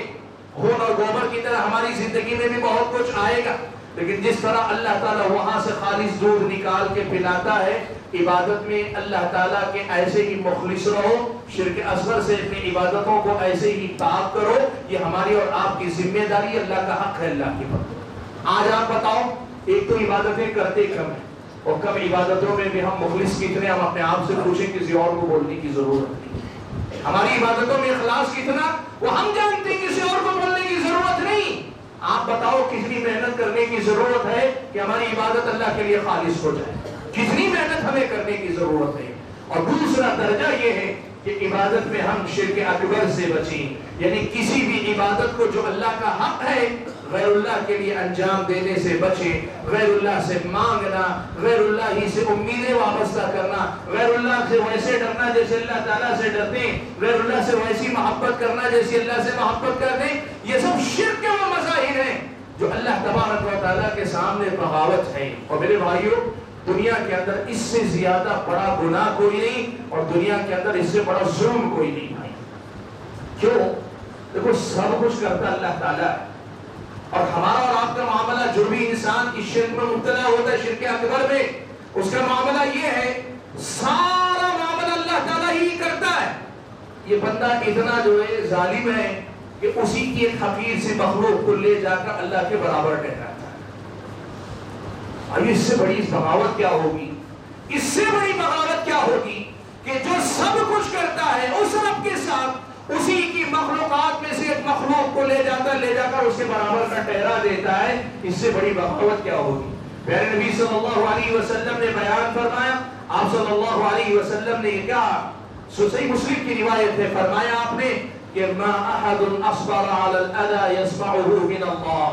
خون اور گوبر کی طرح ہماری زندگی میں بھی بہت کچھ آئے گا، لیکن جس طرح اللہ تعالیٰ وہاں سے خالص دودھ نکال کے پلاتا ہے، عبادت میں اللہ تعالیٰ کے ایسے ہی مخلص رہو، شرک اصغر سے اپنی عبادتوں کو ایسے ہی پاک کرو، یہ ہماری اور آپ کی ذمہ داری، اللہ کا حق ہے اللہ کی بات۔ آج آپ بتاؤ ایک تو عبادتیں کرتے کم ہیں اور کم عبادتوں میں بھی ہم مخلص کتنے، ہم اپنے آپ سے پوچھیں کسی اور کو بولنے کی ضرورت نہیں، ہماری عبادتوں میں اخلاص کتنا وہ ہم جانتے ہیں، کسی اور کو بولنے کی ضرورت نہیں۔ آپ بتاؤ کتنی محنت کرنے کی ضرورت ہے کہ ہماری عبادت اللہ کے لیے خالص ہو جائے، کتنی محنت ہمیں کرنے کی ضرورت ہے۔ اور دوسرا درجہ یہ ہے کہ عبادت میں ہم شرک اکبر سے بچیں، یعنی کسی بھی عبادت کو جو اللہ کا حق ہے غیر اللہ کے لیے انجام دینے سے بچیں، غیر اللہ سے مانگنا، غیر اللہ ہی سے امیدیں وابستہ کرنا، غیر اللہ سے ویسے ڈرنا جیسے اللہ تعالیٰ سے ڈرتے ہیں، غیر اللہ سے ویسی محبت کرنا جیسے اللہ سے محبت کرتے ہیں، یہ سب شرک کے وہ مظاہر ہیں جو اللہ تبارک و تعالیٰ کے سامنے بغاوت ہے۔ اور میرے بھائیوں دنیا کے اندر اس سے زیادہ بڑا گناہ کوئی نہیں، اور دنیا کے اندر اس سے بڑا ظلم کوئی نہیں بھائی۔ کیوں؟ دیکھو سب کچھ کرتا اللہ تعالیٰ ہے، اور ہمارا اور آپ کا معاملہ جو بھی انسان اس شرک میں مبتلا ہوتا ہے، شرک اکبر میں، اس کا معاملہ یہ ہے سارا معاملہ اللہ تعالیٰ ہی کرتا ہے۔ یہ بندہ اتنا جو ہے ظالم ہے کہ اسی کی ایک حقیر سے مخلوق کو لے جا کر اللہ کے برابر ٹھہراتا ہے۔ اب اس سے بڑی بغاوت کیا ہوگی؟ اس سے بڑی بغاوت کیا ہوگی کہ جو سب کچھ کرتا ہے اس رب کے ساتھ اسی کی مخلوقات میں سے ایک مخلوق کو لے جا کر اس کے برابر کا ٹھہرا دیتا ہے۔ اس سے بڑی بغاوت کیا ہوگی؟ پیارے نبی صلی اللہ علیہ وسلم نے بیان فرمایا، آپ صلی اللہ علیہ وسلم نے یہ کہا، صحیح مسلم کی روایت ہے، فرمایا آپ نے کہ ما احد اصبر علی الاذى يسمعه من اللہ،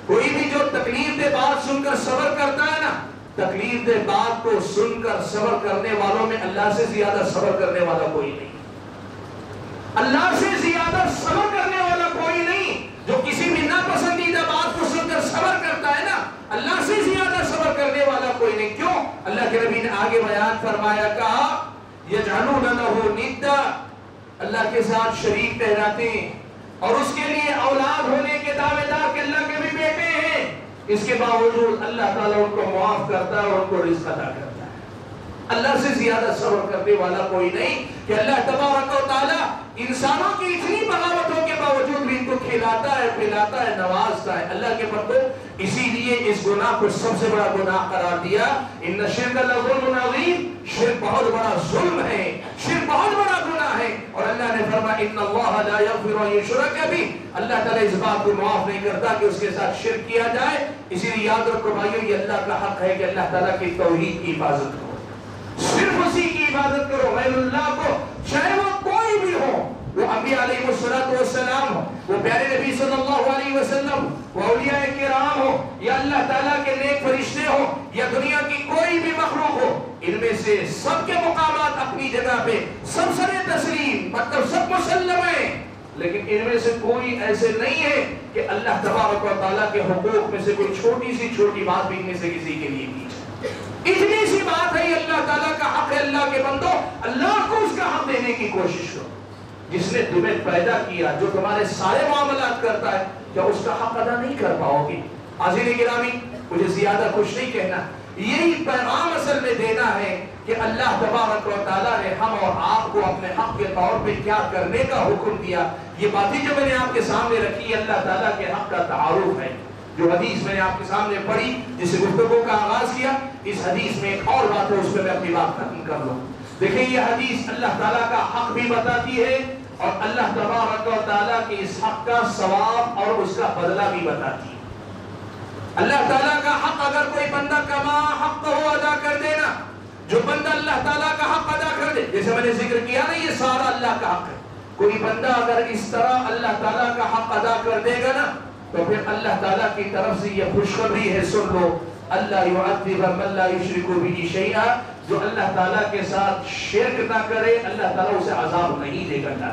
کوئی بھی جو تکلیف دہ بات سن کر صبر کرتا ہے نا، تکلیف دہ بات کو سن کر صبر کرنے والوں میں اللہ سے زیادہ صبر کرنے والا کوئی نہیں، اللہ سے زیادہ صبر کرنے والا کوئی نہیں۔ جو کسی بھی ناپسندیدہ بات کو سن کر صبر کرتا ہے نا، اللہ سے زیادہ صبر کرنے والا کوئی نہیں۔ کیوں؟ اللہ کے نبی نے آگے بیان فرمایا، کہا یجعلون لہ ندا، اللہ کے ساتھ شریک ٹھہراتے ہیں اور اس کے لیے اولاد ہونے کے دعوے دار کہ اللہ کے بھی بیٹے اس کے باوجود اللہ تعالیٰ ان کو معاف کرتا ہے اور ان کو رزق عطا کرتا ہے۔ اللہ سے زیادہ صبر کرنے والا کوئی نہیں کہ اللہ تبارک و تعالیٰ انسانوں کی اتنی بغاوتوں کے باوجود بھی ان کو کھلاتا ہے، پلاتا ہے، نوازتا ہے۔ اللہ کے بندو، اسی لیے اس گناہ کو سب سے بڑا گناہ قرار دیا۔ ان الشرک لظلم عظیم، شرک بہت بڑا ظلم ہے، شرک بہت بڑا گناہ ہے۔ اور اللہ نے فرمایا ان اللہ لا یغفر ان یشرک بہ، اللہ تعالیٰ اس بات کو معاف نہیں کرتا کہ اس کے ساتھ شرک کیا جائے۔ اسی لیے یاد رکھو بھائیو، یہ اللہ کا حق ہے کہ اللہ تعالیٰ کی توحید کی حفاظت کرو، صرف اسی کی عبادت کرو، غیر اللہ کو، چاہے وہ کوئی بھی ہو، وہ انبیاء علیہ السلام ہو، وہ پیارے نبی صلی اللہ علیہ وسلم، وہ اولیاء کرام ہو، یا اللہ تعالیٰ کے نیک فرشتے ہو، یا دنیا کی کوئی بھی مخلوق ہو، ان میں سے سب کے مقامات اپنی جگہ پہ سب سر تسلیم، مطلب سب مسلم ہیں، لیکن ان میں سے کوئی ایسے نہیں ہے کہ اللہ تبارک و تعالیٰ کے حقوق میں سے کوئی چھوٹی بات بھی ان میں سے کسی کے لیے کی جائے۔ اتنی سی بات ہے، یہ اللہ تعالیٰ کا حق ہے۔ اللہ کے بندو، اللہ کو اس کا حق دینے کی کوشش کرو۔ جس نے تمہیں پیدا کیا، جو تمہارے سارے معاملات کرتا ہے، کیا اس کا حق ادا نہیں کر پاؤ گی؟ حاضرین گرامی، مجھے زیادہ کچھ نہیں کہنا، یہی پیغام اصل میں دینا ہے کہ اللہ تبارک و تعالیٰ نے ہم اور آپ کو اپنے حق کے طور پہ کیا کرنے کا حکم دیا۔ یہ باتیں جو میں نے آپ کے سامنے رکھی، اللہ تعالیٰ کے حق کا تعارف ہے۔ جو حدیث میں نے آپ کے سامنے پڑھی، جس سے گفتگو کا آغاز کیا، اس حدیث میں ایک اور بات ہے، اس پہ میں اپنی بات ختم کر لوں۔ دیکھیں، یہ حدیث اللہ تعالیٰ کا حق بھی بتاتی ہے اور اللہ تبارک و تعالیٰ کے اس حق کا ثواب اور اس کا بدلہ بھی بتاتی ہے۔ اللہ تعالیٰ کا حق اگر کوئی بندہ کما حق کو ادا کر دینا، جو بندہ اللہ تعالیٰ کا حق ادا کر دے، جیسے میں نے ذکر کیا نا، یہ سارا اللہ کا حق ہے۔ کوئی بندہ اگر اس طرح اللہ تعالیٰ کا حق ادا کر دے گا نا، تو پھر اللہ تعالیٰ کی طرف سے یہ خوشخبری ہے، سن لو، اللہ یعذب من لا یشرک بہ شیئا، جو اللہ تعالیٰ کے ساتھ شرک نہ کرے، اللہ تعالیٰ اسے عذاب نہیں دے گا۔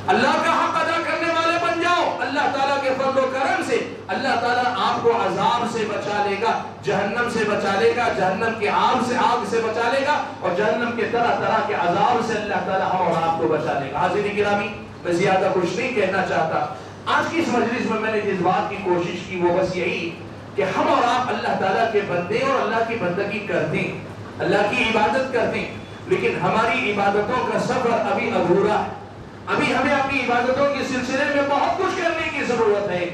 اللہ کا حق ادا کرنے والے بن جاؤ، اللہ تعالیٰ کے فضل و کرم سے اللہ تعالیٰ آپ کو عذاب سے بچا لے گا، جہنم سے بچا لے گا، جہنم کی آگ سے بچا لے گا، اور جہنم کے طرح طرح کے عذاب سے اللہ تعالیٰ ہم اور آپ کو بچا لے گا۔ حاضرین گرامی، میں زیادہ کچھ نہیں کہنا چاہتا۔ آج کی اس مجلس میں نے جس بات کی کوشش کی وہ بس یہی کہ ہم اور آپ اللہ تعالیٰ کے بندے اور اللہ کی بندگی کرتے ہیں، اللہ کی عبادت کرتے ہیں، لیکن ہماری عبادتوں کا سفر ابھی ادھورا ہے۔ ابھی ہمیں اپنی عبادتوں کے سلسلے میں بہت کچھ کرنے کی ضرورت ہے۔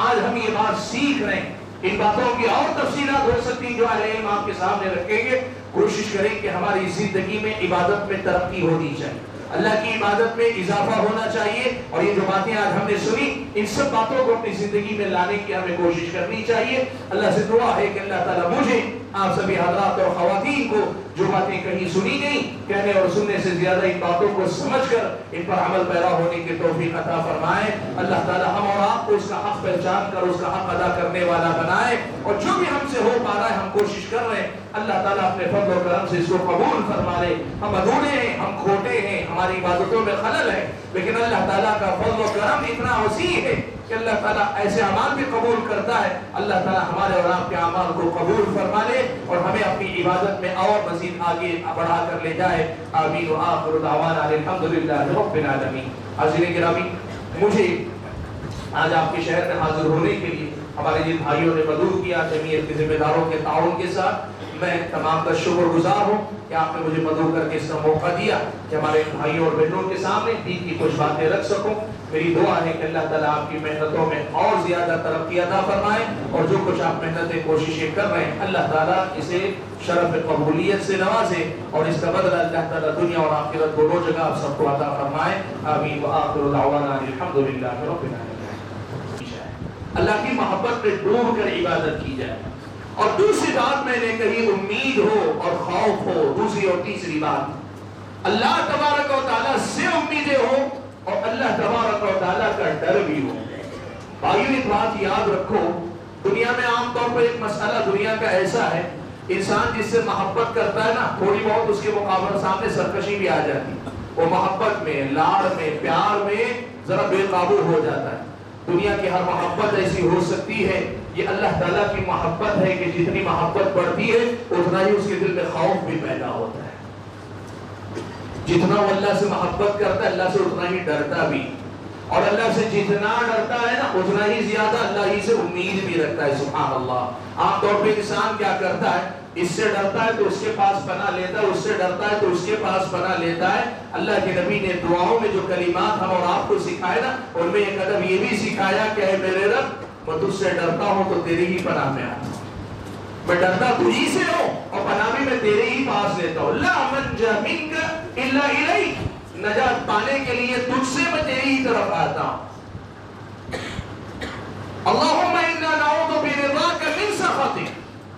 آج ہم یہ بات سیکھ رہے ہیں، ان باتوں کی اور تفصیلات ہو سکتی جو علم آپ کے سامنے رکھیں گے۔ کوشش کریں کہ ہماری زندگی میں عبادت میں ترقی ہونی چاہیے، اللہ کی عبادت میں اضافہ ہونا چاہیے، اور یہ جو باتیں آج ہم نے سنی، ان سب باتوں کو اپنی زندگی میں لانے کی ہمیں کوشش کرنی چاہیے۔ اللہ سے دعا ہے کہ اللہ تعالیٰ مجھے، آپ سبھی حضرات اور خواتین کو جو باتیں کہیں سنی گئی، کہنے اور سننے سے زیادہ ان باتوں کو سمجھ کر ان پر عمل پیرا ہونے کی توفیق عطا فرمائے۔ اللہ تعالیٰ ہم اور آپ کو اس کا حق پہچان کر اس کا حق ادا کرنے والا بنائے، اور جو بھی ہم سے ہو پا رہا ہے ہم کوشش کر رہے ہیں، اللہ تعالیٰ اپنے فضل و کرم سے اس کو قبول فرما لے۔ ہم ادھورے ہیں، ہم کھوٹے ہیں، ہماری عبادتوں میں خلل ہے، لیکن اللہ تعالیٰ کا فضل و کرم اتنا وسیع ہے کہ اللہ تعالیٰ ایسے اعمال بھی قبول کرتا ہے۔ اللہ تعالیٰ ہمارے اور آپ کے اعمال کو قبول فرما لے اور ہمیں اپنی عبادت میں اور مزید آگے بڑھا کر لے جائے۔ آمین و آخر دعوانا الحمدللہ رب العالمین۔ حاضرین گرامی، مجھے آج آپ کے شہر میں حاضر ہونے کے لیے ہمارے جن بھائیوں نے مدعو کیا، جمعیت کے ذمہ داروں کے تعاون کے ساتھ، میں تمام کا شکر گزار ہوں کہ آپ نے مجھے مدعو کر کے اس کا موقع دیا کہ ہمارے بھائیوں اور بہنوں کے سامنے دین کی کچھ باتیں رکھ سکوں۔ میری دعا ہے کہ اللہ تعالیٰ آپ کی محنتوں میں اور زیادہ ترقی عطا فرمائے، اور جو کچھ آپ محنتیں کوششیں کر رہے ہیں اللہ تعالیٰ اسے شرف قبولیت سے نوازے، اور اس کا بدلہ اللہ تعالیٰ دنیا اور آخرت دونوں جگہ آپ سب کو عطا فرمائے۔ آمین و آخر دعوانا الحمدللہ رب العالمین۔ اللہ کی محبت میں ڈوب کر عبادت کی جائے، اور دوسری بات میں نے کہی، امید ہو اور خوف ہو۔ دوسری اور تیسری بات، اللہ تبارک و تعالیٰ سے امیدیں ہوں اور اللہ تبارک و تعالیٰ کا ڈر بھی ہو۔ بھائیو، ایک بات یاد رکھو، دنیا میں عام طور پر ایک مسئلہ دنیا کا ایسا ہے، انسان جس سے محبت کرتا ہے نا، تھوڑی بہت اس کے مقابلے سامنے سرکشی بھی آ جاتی، وہ محبت میں، لاڑ میں، پیار میں ذرا بے قابو ہو جاتا ہے۔ دنیا کی ہر محبت ایسی ہو سکتی ہے، یہ اللہ تعالیٰ کی محبت ہے کہ جتنی محبت بڑھتی ہے اتنا ہی اس کے دل میں خوف بھی پیدا ہوتا ہے۔ جتنا وہ اللہ سے محبت کرتا ہے اللہ سے اتنا ہی ڈرتا بھی۔ اور اللہ سے جتنا ڈرتا ہے نا اتنا ہی زیادہ اللہ ہی سے امید بھی رکھتا ہے. سبحان اللہ. عام طور پہ انسان کیا کرتا ہے, اس سے ڈرتا ہے تو اس کے پاس پناہ لیتا ہے, اس سے ڈرتا ہے تو اس کے پاس پناہ لیتا ہے. اللہ کے نبی نے دعاؤں میں جو کلمات ہم اور آپ کو سکھائے نا, ان میں ایک ادب یہ بھی سکھایا کہ اے میرے رب, میں تجھ سے ڈرتا ہوں تو تیری ہی پناہ میں آتا ہوں. میں ڈرتا تجھی سے ہوں اور پناہ بھی میں تیرے ہی پاس لیتا ہوں. لا منجا منک الا الیک, نجات پانے کے لیے تجھ سے میں تیری ہی طرف آتا ہوں. اللہم انا نعوذ برضاک من سخطک,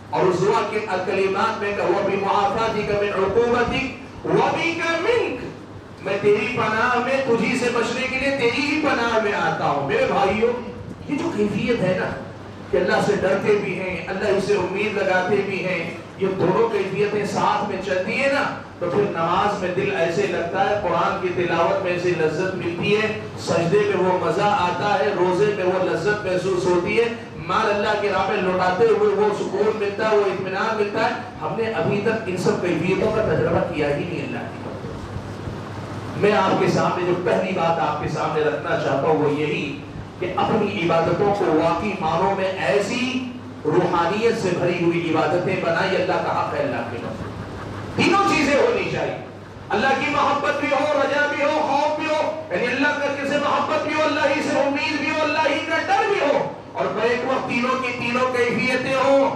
اور اس دعا کے کلمات میں کہ وبمعافاتک من عقوبتک وبک منک, میں تیری پناہ میں تجھی سے بچنے کے لیے تیری ہی پناہ میں آتا ہوں. میرے بھائیوں, یہ جو کیفیت ہے نا کہ اللہ سے ڈرتے بھی ہیں, اللہ سے امید لگاتے بھی ہیں, یہ دونوں کیفیتیں ساتھ میں چلتی ہیں نا, تو پھر نماز میں دل ایسے لگتا ہے, قرآن کی تلاوت میں ایسے لذت ملتی ہے, سجدے میں وہ مزہ آتا ہے, روزے میں وہ لذت محسوس ہوتی ہے, مال اللہ کے راہ میں لوٹاتے ہوئے وہ سکون ملتا ہے, وہ اطمینان ملتا ہے. ہم نے ابھی تک ان سب کیفیتوں کا تجربہ کیا ہی نہیں. اللہ کی بات, میں آپ کے سامنے جو پہلی بات آپ کے سامنے رکھنا چاہتا ہوں وہ یہی کہ اپنی عبادتوں کو واقعی معنوں میں ایسی روحانیت سے بھری ہوئی عبادتیں بنائی. اللہ کا حق ہے, اللہ کے بندے, تینوں چیزیں ہونی چاہیے. اللہ کی محبت بھی ہو, رجا بھی ہو, خوف بھی ہو, یعنی اللہ کا سے محبت بھی ہو, اللہ ہی سے امید بھی ہو, اللہ ہی کا ڈر بھی ہو, اور بیک وقت تینوں کی تینوں کیفیتیں ہوں.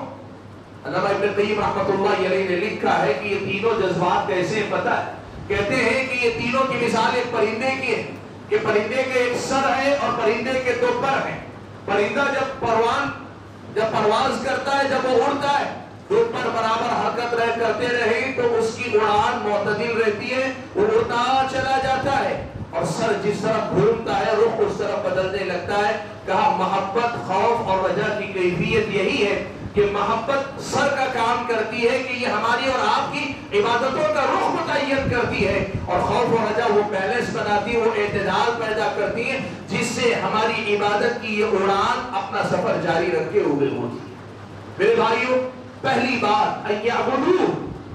علامہ ابن قیم رحمۃ اللہ علیہ نے لکھا ہے کہ یہ تینوں جذبات کیسے ہیں پتہ ہے, کہتے ہیں کہ یہ تینوں کی مثال ایک پرندے کی ہے کہ پرندے کے ایک سر ہے اور پرندے کے دو پر ہیں. پرندہ جب پرواز کرتا ہے, جب وہ اڑتا ہے, دو پر برابر حرکت کرتے رہے تو اس کی اڑان معتدل رہتی ہے, وہ اڑتا چلا جاتا ہے, اور سر جس طرف گھومتا ہے رخ اس طرف بدلنے لگتا ہے. کہا محبت, خوف اور رجا کی کیفیت یہی ہے کہ محبت سر کا کام کرتی ہے کہ یہ ہماری اور آپ کی عبادتوں کا رخ متعین کرتی ہے, اور خوف اور رجا وہ بیلنس بناتی ہے, وہ اعتدال پیدا کرتی ہے, جس سے ہماری عبادت کی یہ اڑان اپنا سفر جاری رکھے ہوئے ہوتی ہے. میرے بھائیوں, پہلی بات ان یعبدوا,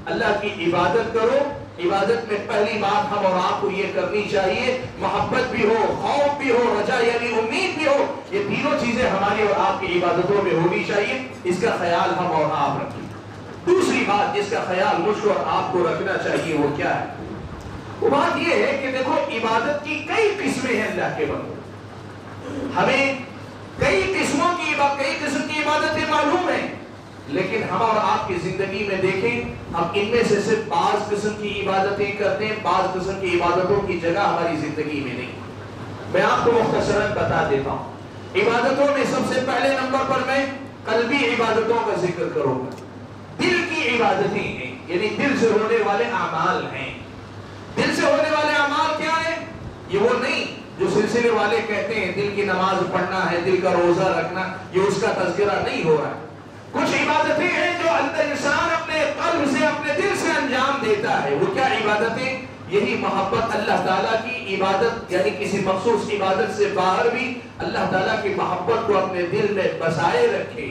اللہ کی عبادت کرو. عبادت میں پہلی بات ہم اور آپ کو یہ کرنی چاہیے, محبت بھی ہو, خوف بھی ہو, رجا یعنی امید بھی ہو, یہ تینوں چیزیں ہماری اور آپ کی عبادتوں میں ہونی چاہیے. اس کا خیال ہم اور آپ رکھیں. دوسری بات جس کا خیال مجھ کو اور آپ کو رکھنا چاہیے وہ کیا ہے, وہ بات یہ ہے کہ دیکھو عبادت کی کئی قسمیں ہیں. اللہ کے بندوں, ہمیں کئی قسم کی عبادتیں معلوم ہیں, لیکن ہم اور آپ کی زندگی میں دیکھیں, ہم ان میں سے صرف بعض قسم کی عبادتیں کرتے ہیں, بعض قسم کی عبادتوں کی جگہ ہماری زندگی میں نہیں. میں آپ کو مختصراً بتا دیتا ہوں. عبادتوں میں سب سے پہلے نمبر پر میں قلبی عبادتوں کا ذکر کروں گا. دل کی عبادتیں ہیں, یعنی دل سے ہونے والے اعمال ہیں. دل سے ہونے والے اعمال کیا ہیں؟ یہ وہ نہیں جو سلسلے والے کہتے ہیں دل کی نماز پڑھنا ہے, دل کا روزہ رکھنا, یہ اس کا تذکرہ نہیں ہو رہا ہے. کچھ عبادتیں ہیں جو انسان اپنے قلب سے, اپنے دل سے انجام دیتا ہے. وہ کیا عبادتیں؟ یہی محبت, اللہ تعالیٰ کی عبادت, یعنی کسی مخصوص عبادت سے باہر بھی اللہ تعالیٰ کی محبت کو اپنے دل میں بسائے رکھے.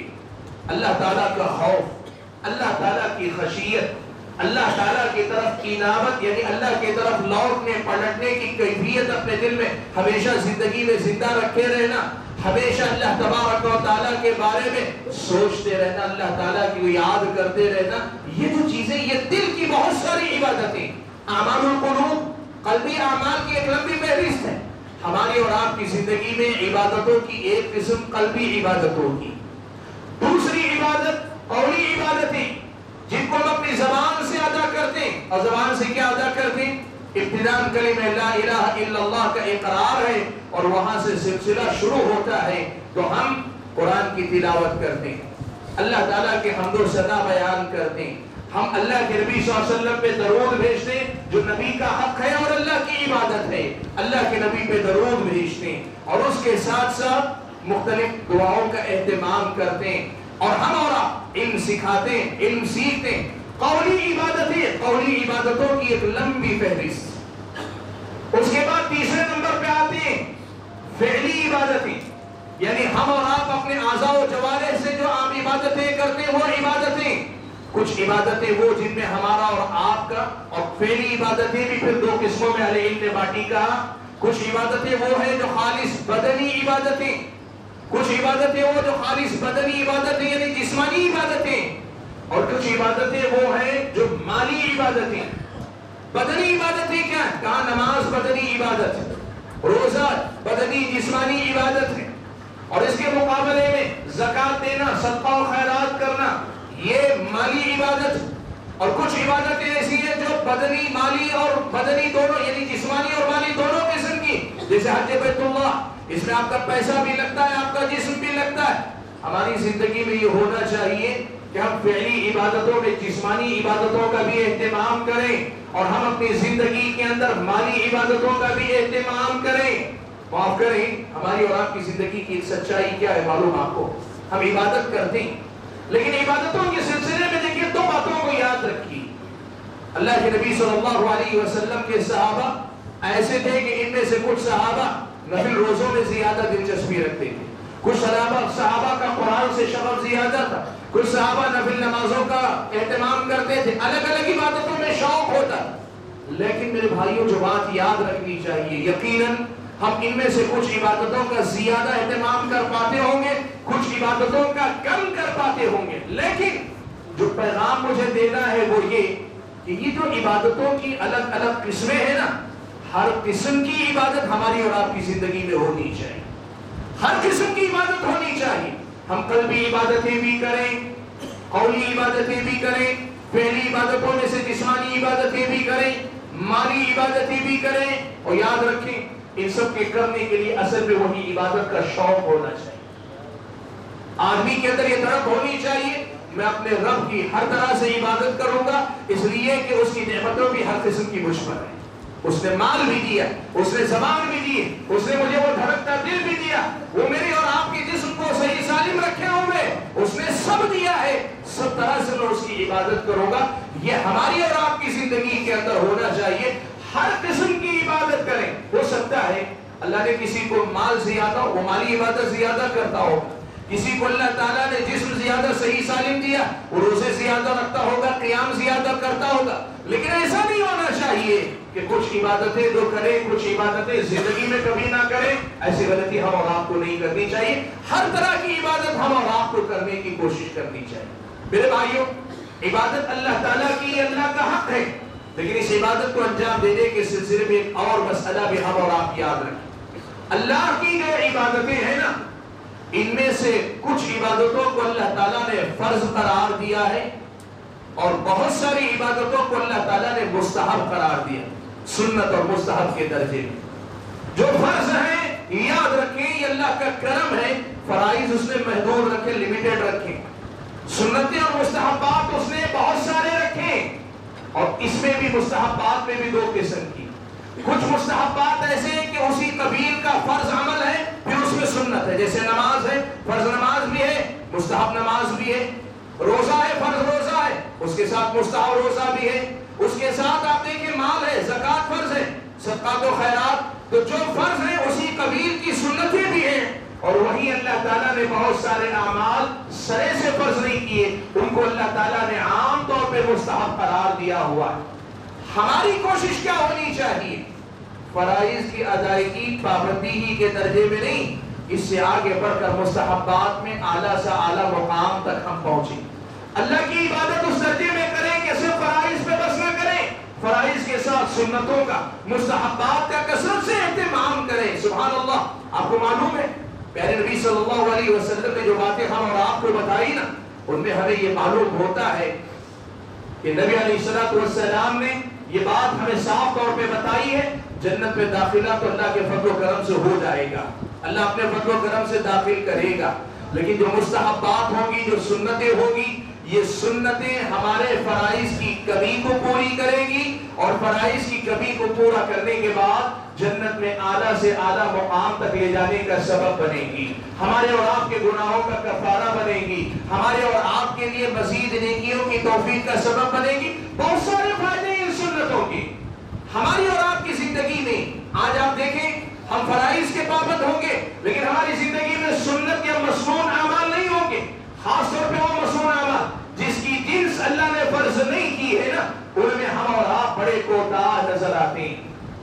اللہ تعالیٰ کا خوف, اللہ تعالیٰ کی خشیت, اللہ تعالیٰ کی طرف انابت, یعنی اللہ کی طرف لوٹنے پلٹنے کی کیفیت اپنے دل میں ہمیشہ زندگی میں زندہ رکھے رہنا. ہمیشہ اللہ تبارک و تعالیٰ کے بارے میں سوچتے رہنا, اللہ تعالیٰ کی یاد کرتے رہنا. یہ جو چیزیں, یہ دل کی بہت ساری عبادتیں. اعمال القلوب, قلبی اعمال کی ایک لمبی فہرست ہے. ہماری اور آپ کی زندگی میں عبادتوں کی ایک قسم قلبی عبادتوں کی. دوسری عبادت قولی عبادتیں, جن کو ہم اپنی زبان سے ادا کرتے ہیں. اور زبان سے کیا ادا کرتے ہیں؟ ابتداءً کلمہ لا الہ الا اللہ کا اقرار ہے, اور وہاں سے سلسلہ شروع ہوتا ہے تو ہم قرآن کی تلاوت کرتے ہیں, اللہ تعالیٰ کے حمد و ثنا بیان کرتے ہیں, ہم اللہ کے نبی صلی اللہ علیہ وسلم پہ درود بھیجتے ہیں جو نبی کا حق ہے اور اللہ کی عبادت ہے. اللہ کے نبی پہ درود بھیجتے ہیں, اور اس کے ساتھ ساتھ مختلف دعاؤں کا اہتمام کرتے ہیں, اور ہم اور آپ علم سکھاتے ہیں, علم سیکھتے ہیں. قولی عبادتیں, قولی عبادتوں کی ایک لمبی فہرست. اس کے بعد تیسرے نمبر پہ آتے ہیں فعلی عبادتیں, یعنی ہم اور آپ اپنے اعضاء و جوارح سے جو عام عبادتیں کرتے ہیں وہ عبادتیں. کچھ عبادتیں وہ جن میں ہمارا اور آپ کا, اور فعلی عبادتیں بھی پھر دو قسموں میں اہل علم نے بانٹی. کہا کچھ عبادتیں وہ ہیں جو خالص بدنی عبادتیں، کچھ عبادتیں وہ جو خالص بدنی عبادتیں یعنی جسمانی عبادتیں، اور کچھ عبادتیں وہ ہیں جو مالی عبادتیں۔ بدنی عبادتیں کیا ہے؟ کہاں نماز بدنی عبادت ہے، روزہ بدنی جسمانی عبادت ہے، اور اس کے مقابلے میں زکوٰۃ دینا، صدقہ و خیرات کرنا یہ مالی عبادت ہے۔ اور کچھ عبادتیں ایسی ہیں جو بدنی مالی اور بدنی دونوں یعنی جسمانی اور مالی دونوں قسم کی، جیسے حج بیت اللہ، اس میں آپ کا پیسہ بھی لگتا ہے، آپ کا جسم بھی لگتا ہے۔ ہماری زندگی میں یہ ہونا چاہیے کہ ہم فعلی عبادتوں میں جسمانی عبادتوں کا بھی اہتمام کریں، اور ہم اپنی زندگی کے اندر مالی عبادتوں کا بھی اہتمام کریں۔ معاف کریں، ہماری اور آپ کی زندگی کی سچائی کیا ہے معلوم آپ کو؟ ہم عبادت کرتے ہیں، لیکن عبادتوں کے سلسلے میں دیکھیے دو باتوں کو یاد رکھیے۔ اللہ کے نبی صلی اللہ علیہ وسلم کے صحابہ ایسے تھے کہ ان میں سے کچھ صحابہ نفل روزوں میں زیادہ دلچسپی رکھتے تھے، کچھ صحابہ کا قرآن سے شغف زیادہ تھا، کچھ صحابہ نفل نمازوں کا اہتمام کرتے تھے، الگ الگ عبادتوں میں شوق ہوتا۔ لیکن میرے بھائیوں جو بات یاد رکھنی چاہیے، یقیناً ہم ان میں سے کچھ عبادتوں کا زیادہ اہتمام کر پاتے ہوں گے، کچھ عبادتوں کا کم کر پاتے ہوں گے، لیکن جو پیغام مجھے دینا ہے وہ یہ کہ یہ جو عبادتوں کی الگ الگ قسمیں ہیں نا، ہر قسم کی عبادت ہماری اور آپ کی زندگی میں ہونی چاہیے، ہر قسم کی عبادت ہونی چاہیے۔ ہم قلبی عبادتیں بھی کریں، قولی عبادتیں بھی کریں، فعلی عبادتوں میں سے جسمانی عبادتیں بھی کریں، مالی عبادتیں بھی کریں، اور یاد رکھیں ان سب کے کرنے کے لیے اصل میں وہی عبادت کا شوق ہونا چاہیے۔ آدمی کے اندر یہ طرف ہونی چاہیے میں اپنے رب کی ہر طرح سے عبادت کروں گا، اس لیے کہ اس کی نعمتوں بھی ہر قسم کی مجھ پر ہے۔ اس نے مال بھی دیا، اس نے زبان بھی دی، اس نے مجھے وہ دھڑکتا دل بھی دیا، وہ میرے اور آپ کے جسم کو صحیح سالم رکھے ہوئے اس نے سب دیا ہے، سب طرح سے میں اس کی عبادت کروں گا۔ یہ ہماری اور آپ کی زندگی کے اندر ہونا چاہیے، ہر قسم کی عبادت کریں۔ ہو سکتا ہے اللہ نے کسی کو مال زیادہ وہ مالی عبادت زیادہ کرتا ہو، کسی کو اللہ تعالیٰ نے جسم زیادہ صحیح سالم دیا، وہ روزے زیادہ رکھتا ہوگا، قیام زیادہ کرتا ہوگا، لیکن ایسا نہیں ہونا چاہیے کہ کچھ عبادتیں جو کریں کچھ عبادتیں زندگی میں کبھی نہ کریں۔ ایسی غلطی ہم اور آپ کو نہیں کرنی چاہیے، ہر طرح کی عبادت ہم اور آپ کو کرنے کی کوشش کرنی چاہیے۔ میرے بھائیوں، عبادت اللہ تعالیٰ کی اللہ کا حق ہے، لیکن اس عبادت کو انجام دینے کے سلسلے میں ایک اور مسئلہ بھی ہم اور آپ یاد رکھیں۔ اللہ کی جو عبادتیں ہیں نا، ان میں سے کچھ عبادتوں کو اللہ تعالیٰ نے فرض قرار دیا ہے، اور بہت ساری عبادتوں کو اللہ تعالیٰ نے مستحب قرار دیا، سنت اور مستحب کے درجے میں۔ جو فرض ہیں یاد رکھیں یہ اللہ کا کرم ہے، فرائض اس نے محدود رکھے، لمیٹڈ رکھے، سنتیں اور مستحبات اس نے بہت سارے رکھے، اور اس میں بھی مستحبات میں بھی دو قسم کی، کچھ مستحبات ایسے ہیں کہ اسی قبیل کا فرض عمل ہے، پھر اس میں سنت ہے، جیسے نماز ہے، فرض نماز بھی ہے، مستحب نماز بھی ہے، روزہ ہے، فرض روزہ ہے، اس کے ساتھ مستحب روزہ بھی ہے، اس کے ساتھ آپ دیکھیں مال ہے، زکوٰۃ فرض ہے، صدقات و خیرات، تو جو فرض ہے اسی قبیل کی سنتیں بھی ہیں، اور وہی اللہ تعالیٰ نے بہت سارے اعمال سرے سے فرض نہیں کیے، ان کو اللہ تعالیٰ نے عام طور پہ مستحب قرار دیا ہوا ہے۔ ہماری کوشش کیا ہونی چاہیے؟ فرائض کی ادائیگی پابندی ہی کے درجے میں نہیں، اس سے آگے بڑھ کر مستحبات میں اعلیٰ سے اعلیٰ مقام تک ہم پہنچیں، اللہ کی عبادت اس درجے میں کریں کہ صرف فرائض پہ بس نہ کریں، فرائض کے ساتھ سنتوں کا، مستحبات کا کثرت سے اہتمام کریں۔ سبحان اللہ، آپ کو معلوم ہے پیارے نبی صلی اللہ علیہ وسلم نے جو باتیں ہم اور آپ کو بتائی نا، ان میں ہمیں یہ معلوم ہوتا ہے کہ نبی علیہ السلام نے یہ بات ہمیں صاف طور پہ بتائی ہے، جنت میں داخلہ تو اللہ کے فضل و کرم سے ہو جائے گا، اللہ اپنے فضل و کرم سے داخل کرے گا، لیکن جو مستحبات ہوں گی، جو سنتیں ہوں گی، یہ سنتیں ہمارے فرائض کی کمی کو پوری کریں گی، اور فرائض کی کمی کو پورا کرنے کے بعد جنت میں اعلیٰ سے اعلیٰ مقام تک لے جانے کا سبب بنے گی، ہمارے اور آپ کے گناہوں کا کفارہ بنے گی، ہمارے اور آپ کے لیے مزید نیکیوں کی توفیق کا سبب بنے گی۔ بہت سارے فائدے ان سنتوں کے ہماری اور آپ کی زندگی میں۔ آج آپ دیکھیں ہم فرائض کے پابند ہوں گے، لیکن ہماری زندگی میں سنت یا مسنون اعمال نہیں ہوں گے، خاص طور پہ وہ مسنون اعمال جس کی جنس اللہ نے فرض نہیں کی ہے نا، ان میں ہم اور آپ بڑے کوتاہ نظر آتے ہیں۔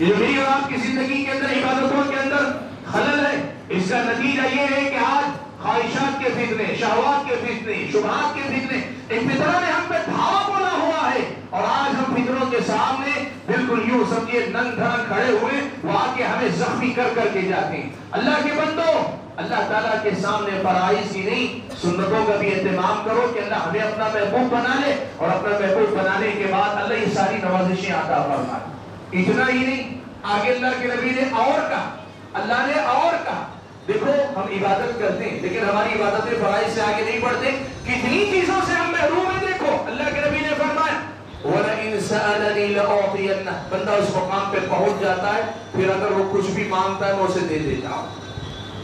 یہ جو میری اور آپ کی زندگی کے اندر عبادتوں کے اندر خلل ہے، اس کا نتیجہ یہ ہے کہ آج خواہشات کے فتنے، شہوات کے فتنے، شبہات کے فتنے، ان فطروں نے ہم پہ دھاوا بولا ہوا ہے، اور آج ہم فطروں کے سامنے بالکل یوں سمجھے ننگ دھڑک کھڑے ہوئے، وہ آ کے ہمیں زخمی کر کر کے جاتے ہیں۔ اللہ کے بندو، اللہ تعالیٰ کے سامنے فرائض ہی نہیں، سنتوں کا بھی اہتمام کرو کہ اللہ ہمیں اپنا محبوب بنا لے، اور اپنا محبوب بنانے کے بعد اللہ یہ ساری نوازشیں عطا فرمائے۔ اتنا ہی نہیں، آگے اللہ کے نبی نے اور کہا، اللہ نے اور کہا، دیکھو ہم عبادت کرتے ہیں لیکن ہماری عبادتیں فرائض سے آگے نہیں بڑھتے، کتنی چیزوں سے ہم محروم ہیں۔ دیکھو اللہ کے نبی نے فرمایا وَلَئِن سَأَلَنِي لَأُعْطِيَنَّهُ، بندہ اس مقام پہ پہنچ جاتا ہے، پھر اگر وہ کچھ بھی مانگتا ہے میں اسے دے دیتا ہوں۔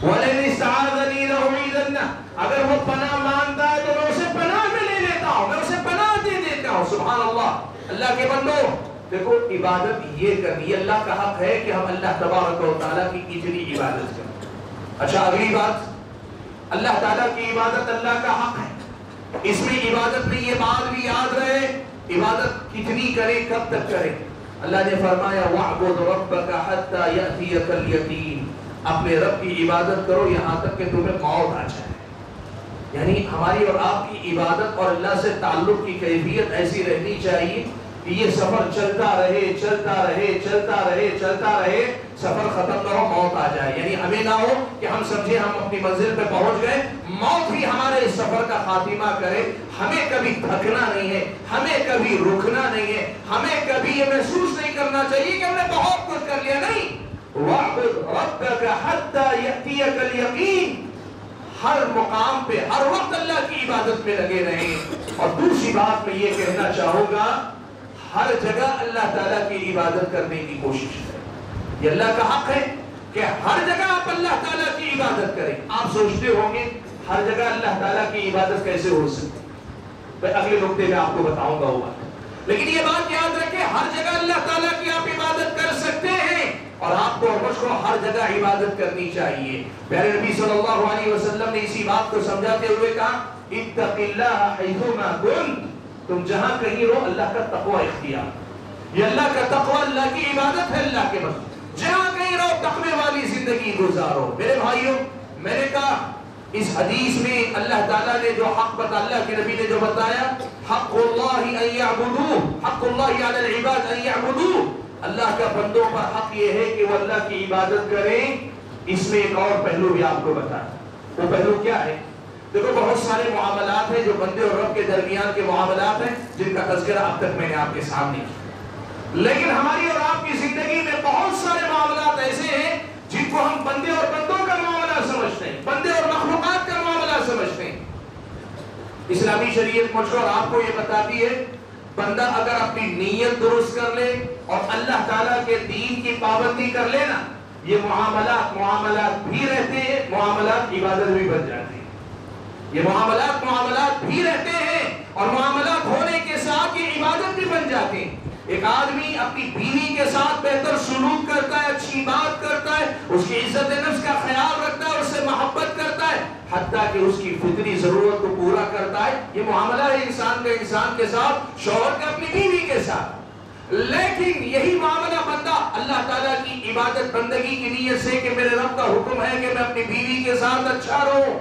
وَلَئِنِ اسْتَعَاذَنِي لَأُعِيذَنَّهُ، اگر وہ پناہ مانگتا ہے تو میں اسے پناہ میں لے لیتا ہوں، میں اسے پناہ دے دیتا ہوں۔ سبحان اللہ۔ اللہ کے بندو دیکھو، عبادت یہ کرنی، یہ اللہ کا حق ہے کہ ہم اللہ تبارک و تعالیٰ کی اتنی عبادت کریں۔ اچھا اگلی بات، اللہ تعالیٰ کی عبادت اللہ کا حق ہے، اس میں عبادت میں یہ بات بھی یاد رہے، عبادت کتنی کرے، کب تک کرے۔ اللہ نے فرمایا وَاعْبُدْ رَبَّكَ حَتَّى يَأْتِيَكَ الْيَقِينُ، اپنے رب کی عبادت کرو یہاں تک کہ تمہیں موت آ جائے۔ یعنی ہماری اور آپ کی عبادت اور اللہ سے تعلق کی کیفیت ایسی رہنی چاہیے کہ یہ سفر چلتا رہے چلتا رہے چلتا رہے چلتا رہے، سفر ختم نہ ہو، موت آ جائے۔ یعنی ہمیں نہ ہو کہ ہم سمجھے ہم اپنی منزل پہ پہنچ گئے، موت بھی ہمارے اس سفر کا خاتمہ کرے۔ ہمیں کبھی تھکنا نہیں ہے، ہمیں کبھی رکنا نہیں ہے، ہمیں کبھی یہ محسوس نہیں کرنا چاہیے کہ ہم نے بہت کچھ کر لیا۔ نہیں، وَاعْبُدْ رَبَّكَ حَتَّى يَأْتِيَكَ الْيَقِينُ، ہر مقام پہ ہر وقت اللہ کی عبادت میں لگے رہیں۔ اور دوسری بات میں یہ کہنا چاہوں گا، ہر جگہ اللہ تعالیٰ کی عبادت کرنے کی کوشش کریں۔ یہ اللہ کا حق ہے کہ ہر جگہ آپ اللہ تعالیٰ کی عبادت کریں۔ آپ سوچتے ہوں گے ہر جگہ اللہ تعالیٰ کی عبادت کیسے ہو سکتی؟ میں اگلے نقطے میں آپ کو بتاؤں گا وہ بات، لیکن یہ بات یاد رکھیں ہر جگہ اللہ تعالیٰ کی آپ عبادت کر سکتے ہیں، اور آپ کو اور مجھ کو ہر جگہ عبادت کرنی چاہیے۔ پیارے نبی صلی اللہ علیہ وسلم نے اسی بات کو سمجھاتے ہوئے کہا اتق اللہ حیثما کنت، تم جہاں کہیں رہو اللہ کا تقوی اختیار۔ یہ اللہ کا تقوی اللہ کی عبادت ہے، اللہ کے بس جہاں کہیں رہو تقوی والی زندگی گزارو۔ میرے بھائیوں، میں نے کہا اس حدیث میں اللہ تعالیٰ نے جو حق بتا، اللہ کے نبی نے جو بتایا، حق اللہ ان یعبدوہ، حق اللہ علی العباد ان یعبدوہ، اللہ کا بندوں پر حق یہ ہے کہ وہ اللہ کی عبادت کریں۔ اس میں ایک اور پہلو بھی آپ کو بتایا، وہ پہلو کیا ہے؟ دیکھو بہت سارے معاملات ہیں جو بندے اور رب کے درمیان کے معاملات ہیں جن کا تذکرہ اب تک میں نے آپ کے سامنے کیا، لیکن ہماری اور آپ کی زندگی میں بہت سارے معاملات ایسے ہیں جن کو ہم بندے اور بندوں کا معاملہ سمجھتے ہیں، بندے اور مخلوقات کا معاملہ سمجھتے ہیں۔ اسلامی شریعت مجھ کو اور آپ کو یہ بتاتی ہے بندہ اگر اپنی نیت درست کر لے اور اللہ تعالیٰ کے دین کی پابندی کر لے نا، یہ معاملات بھی رہتے ہیں، معاملات عبادت بھی بن جاتے ہیں۔ یہ معاملات بھی رہتے ہیں اور معاملات ہونے کے ساتھ یہ عبادت بھی بن جاتے ہیں۔ ایک آدمی اپنی بیوی کے ساتھ بہتر سلوک کرتا ہے، اچھی بات کرتا ہے، اس کی عزت نفس کا خیال رکھتا ہے، اس سے محبت کرتا ہے، حتیٰ کہ اس کی فطری ضرورت کو پورا کرتا ہے۔ یہ معاملہ ہے انسان کا انسان کے ساتھ، شوہر کا اپنی بیوی کے ساتھ۔ لیکن یہی معاملہ بندہ اللہ تعالیٰ کی عبادت بندگی کی نیت سے کہ میرے رب کا حکم ہے کہ میں اپنی بیوی کے ساتھ اچھا رہوں،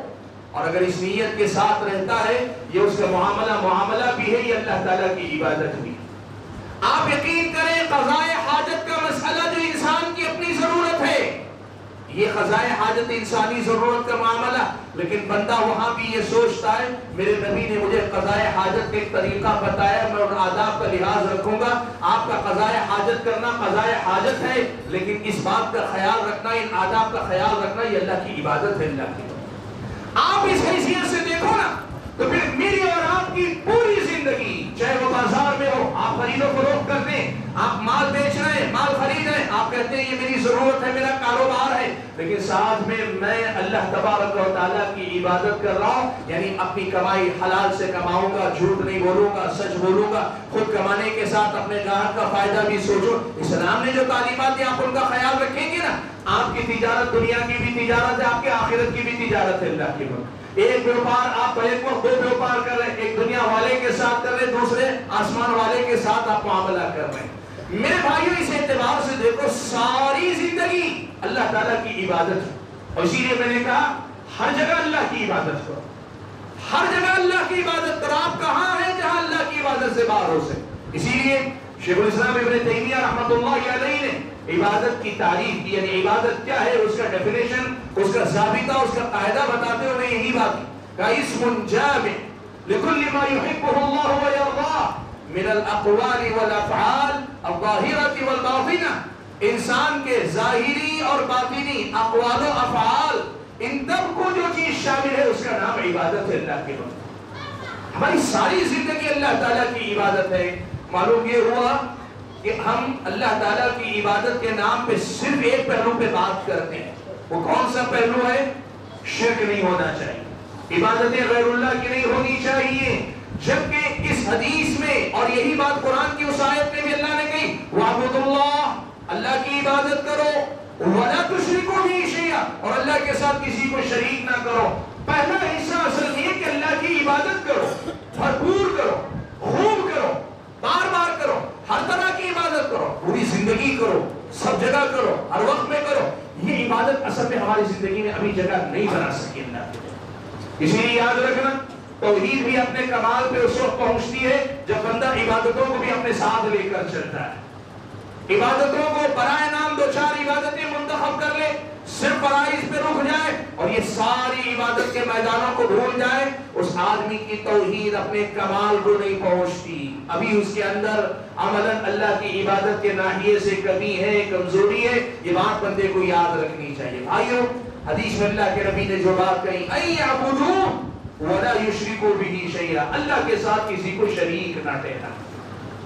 اور اگر اس نیت کے ساتھ رہتا ہے، یہ اس کا معاملہ بھی ہے، یہ اللہ تعالیٰ کی عبادت بھی ہے۔ آپ یقین کریں قضاء حاجت کا مسئلہ جو انسان کی اپنی ضرورت ہے، یہ قضاء حاجت انسانی ضرورت کا معاملہ، لیکن بندہ وہاں بھی یہ سوچتا ہے میرے نبی نے مجھے قضاء حاجت کا ایک طریقہ بتایا، میں ان آداب کا لحاظ رکھوں گا۔ آپ کا قضاء حاجت کرنا قضاء حاجت ہے، لیکن اس بات کا خیال رکھنا، ان آداب کا خیال رکھنا، یہ اللہ کی عبادت ہے، اللہ کی۔ آپ اس حیثیت سے دیکھو نا تو پھر میری اور آپ کی پوری زندگی، چاہے وہ بازار میں ہو، آپ خرید و فروخت کرتے ہیں، آپ مال بیچ رہے ہیں، مال خرید رہے ہیں، آپ کہتے ہیں یہ میری ضرورت ہے، میرا کاروبار ہے، لیکن ساتھ میں اللہ تبارک و تعالیٰ کی عبادت کر رہا ہوں، یعنی اپنی کمائی حلال سے کماؤں گا، جھوٹ نہیں بولوں گا، سچ بولوں گا، خود کمانے کے ساتھ اپنے گاہک کا فائدہ بھی سوچو۔ اسلام نے جو تعلیمات دی آپ ان کا خیال رکھیں گے نا، آپ کی تجارت دنیا کی بھی تجارت ہے، آپ کے آخرت کی بھی تجارت ہے، اللہ کی بات۔ ایک بیوپار آپ ایک وقت دو بیوپار کر رہے ہیں، ایک دنیا والے کے ساتھ کر رہے ہیں، دوسرے آسمان والے کے ساتھ آپ معاملہ کر رہے ہیں۔ میرے بھائیوں اس اعتبار سے دیکھو ساری زندگی اللہ تعالیٰ کی عبادت ہے، اور اسی لیے میں نے کہا ہر جگہ اللہ کی عبادت کرو، ہر جگہ اللہ کی عبادت کرو۔ آپ کہاں ہیں جہاں اللہ کی عبادت سے باہر ہو سکے؟ اسی لیے شیخ الاسلام ابن تیمیہ رحمۃ اللہ علیہ نے عبادت کی تعریف کی، یعنی عبادت کیا ہے، اس کا ڈیفینیشن، اس کا ضابطہ، اس کا قاعدہ بتاتے ہوئے یہی بات کہ اسم جامع لكل ما يحبه الله ويرضاه من الاقوال والافعال الظاهره والباطنه، انسان کے ظاہری اور باطنی اقوال و افعال ان تب کو جو چیز شامل ہے اس کا نام عبادت ہے اللہ کے بندے۔ ہماری ساری زندگی اللہ تعالیٰ کی عبادت ہے۔ معلوم یہ ہوا کہ ہم اللہ تعالیٰ کی عبادت کے نام پہ صرف ایک پہلو پہ بات کرتے ہیں، وہ کون سا پہلو ہے؟ شرک نہیں ہونا چاہیے، عبادتیں غیر اللہ کی نہیں ہونی چاہیے، جبکہ اس حدیث میں اور یہی بات قرآن کی اس آیت میں بھی اللہ نے کہی وَاعْبُدُوا اللَّهَ، اللہ کی عبادت کرو، وَلَا تُشْرِكُوا بِهِ شَيْئًا، اور اللہ کے ساتھ کسی کو شریک نہ کرو۔ پہلا حصہ اصل یہ کہ اللہ کی عبادت کرو، بھرپور کرو، خوب کرو، بار بار کرو، ہر طرح کی عبادت کرو، پوری زندگی کرو، سب جگہ کرو، ہر وقت میں کرو۔ یہ عبادت اصل میں ہماری زندگی میں ابھی جگہ نہیں بنا سکی اللہ کی، اسی لیے یاد رکھنا توحید بھی اپنے کمال پہ اس وقت پہنچتی ہے جب بندہ عبادتوں کو بھی اپنے ساتھ لے کر چلتا ہے، عبادتوں کو برائے نام دو چار عبادتیں منتخب کر لے، صرف فرائض پہ رک جائے اور یہ ساری عبادت کے میدانوں کو بھول جائے، اس آدمی کی توحید اپنے کمال کو نہیں پہنچتی، ابھی اس کے اندر عملاً اللہ کی عبادت کے ناحیے سے کمی ہے، کمزوری ہے۔ یہ بات بندے کو یاد رکھنی چاہیے۔ بھائیو حدیث میں اللہ کے نبی نے جو بات کہی اَن یعبدوا وَلَا يُشْرِكُوا بِهِ شَيْئًا، اللہ کے ساتھ کسی کو شریک نہ ٹھہرانا۔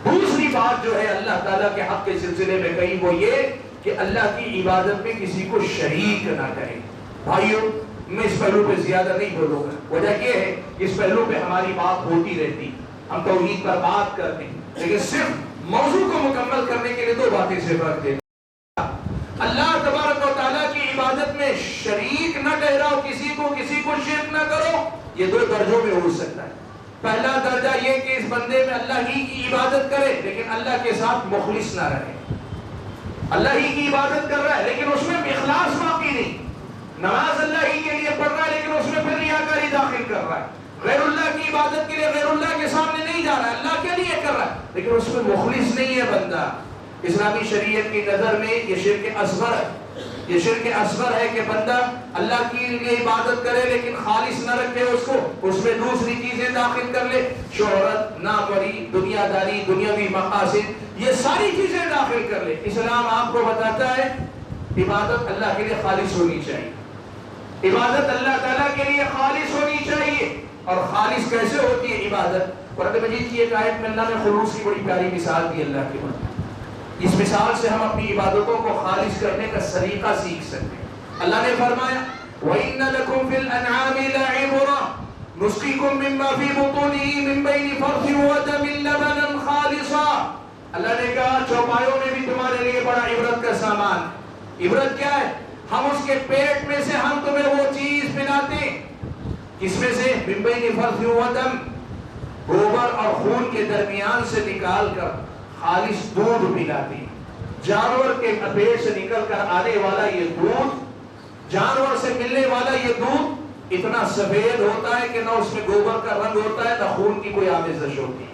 دوسری بات جو ہے اللہ تعالیٰ کے حق کے سلسلے میں کہی وہ یہ کہ اللہ کی عبادت میں کسی کو شریک نہ کریں۔ بھائیو میں اس پہلو پہ زیادہ نہیں بولوں گا، وجہ یہ ہے کہ اس پہلو پہ ہماری بات ہوتی رہتی، ہم توحید پر بات کرتے ہیں، لیکن صرف موضوع کو مکمل کرنے کے لیے دو باتیں صرف رکھ دیتے ہیں۔ اللہ تبارک و تعالیٰ کی عبادت میں شریک نہ ٹھہراؤ، کسی کو شرک نہ کرو، یہ دو درجوں میں ہو سکتا ہے۔ پہلا درجہ یہ کہ اس بندے میں اللہ ہی کی عبادت کرے لیکن اللہ کے ساتھ مخلص نہ رہے، اللہ ہی کی عبادت کر رہا ہے لیکن اس میں اخلاص باقی نہیں، نماز اللہ ہی کے لیے پڑھ رہا ہے لیکن اس میں پھر ریاکاری داخل کر رہا ہے، غیر اللہ کی عبادت کے لیے غیر اللہ کے سامنے نہیں جا رہا ہے، اللہ کے لیے کر رہا ہے لیکن اس میں مخلص نہیں ہے بندہ۔ اسلامی شریعت کی نظر میں یہ شرک اصغر ہے، یہ شرک اصغر ہے کہ بندہ اللہ کی لیے عبادت کرے لیکن خالص نہ رکھے اس کو، اس میں دوسری چیزیں داخل کر لے، شہرت، ناموری، دنیا داری، دنیاوی مقاصد، یہ ساری چیزیں داخل کر لے۔ اسلام آپ کو بتاتا ہے عبادت اللہ کے لیے خالص ہونی چاہیے، عبادت اللہ تعالیٰ کے لیے خالص ہونی چاہیے۔ اور خالص کیسے ہوتی ہے عبادت؟ قرآن مجید کی ایک آیت میں اللہ نے خلوص کی بڑی پیاری مثال دی اللہ کے بندے، اس مثال سے ہم اپنی عبادتوں کو خالص کرنے کا سلیقہ سیکھ سکتے ہیں۔ اللہ نے فرمایا وَإِنَّ لَكُمْ فِي الْأَنْعَامِ لَعِبْرَةً نُسْقِيكُم مِّمَّا فِي بُطُونِهِ مِن بَيْنِ فَرْثٍ وَدَمٍ لَبَنًا خَالِصًا، اللہ نے کہا چوپایوں میں بھی تمہارے لیے بڑا عبرت کا سامان۔ عبرت کیا ہے؟ ہم اس کے پیٹ میں سے ہم تمہیں وہ چیز پلاتے ہیں، کس میں سے؟ مِن بَيْنِ فَرْثٍ وَدَمٍ، گوبر اور خون کے درمیان سے نکال کر خالص دودھ پلاتی، جانور کے پیٹ سے نکل کر آنے والا یہ دودھ، جانور سے ملنے والا یہ دودھ اتنا سفید ہوتا ہے کہ نہ اس میں گوبر کا رنگ ہوتا ہے، نہ خون کی کوئی آمیزش ہوتی ہے،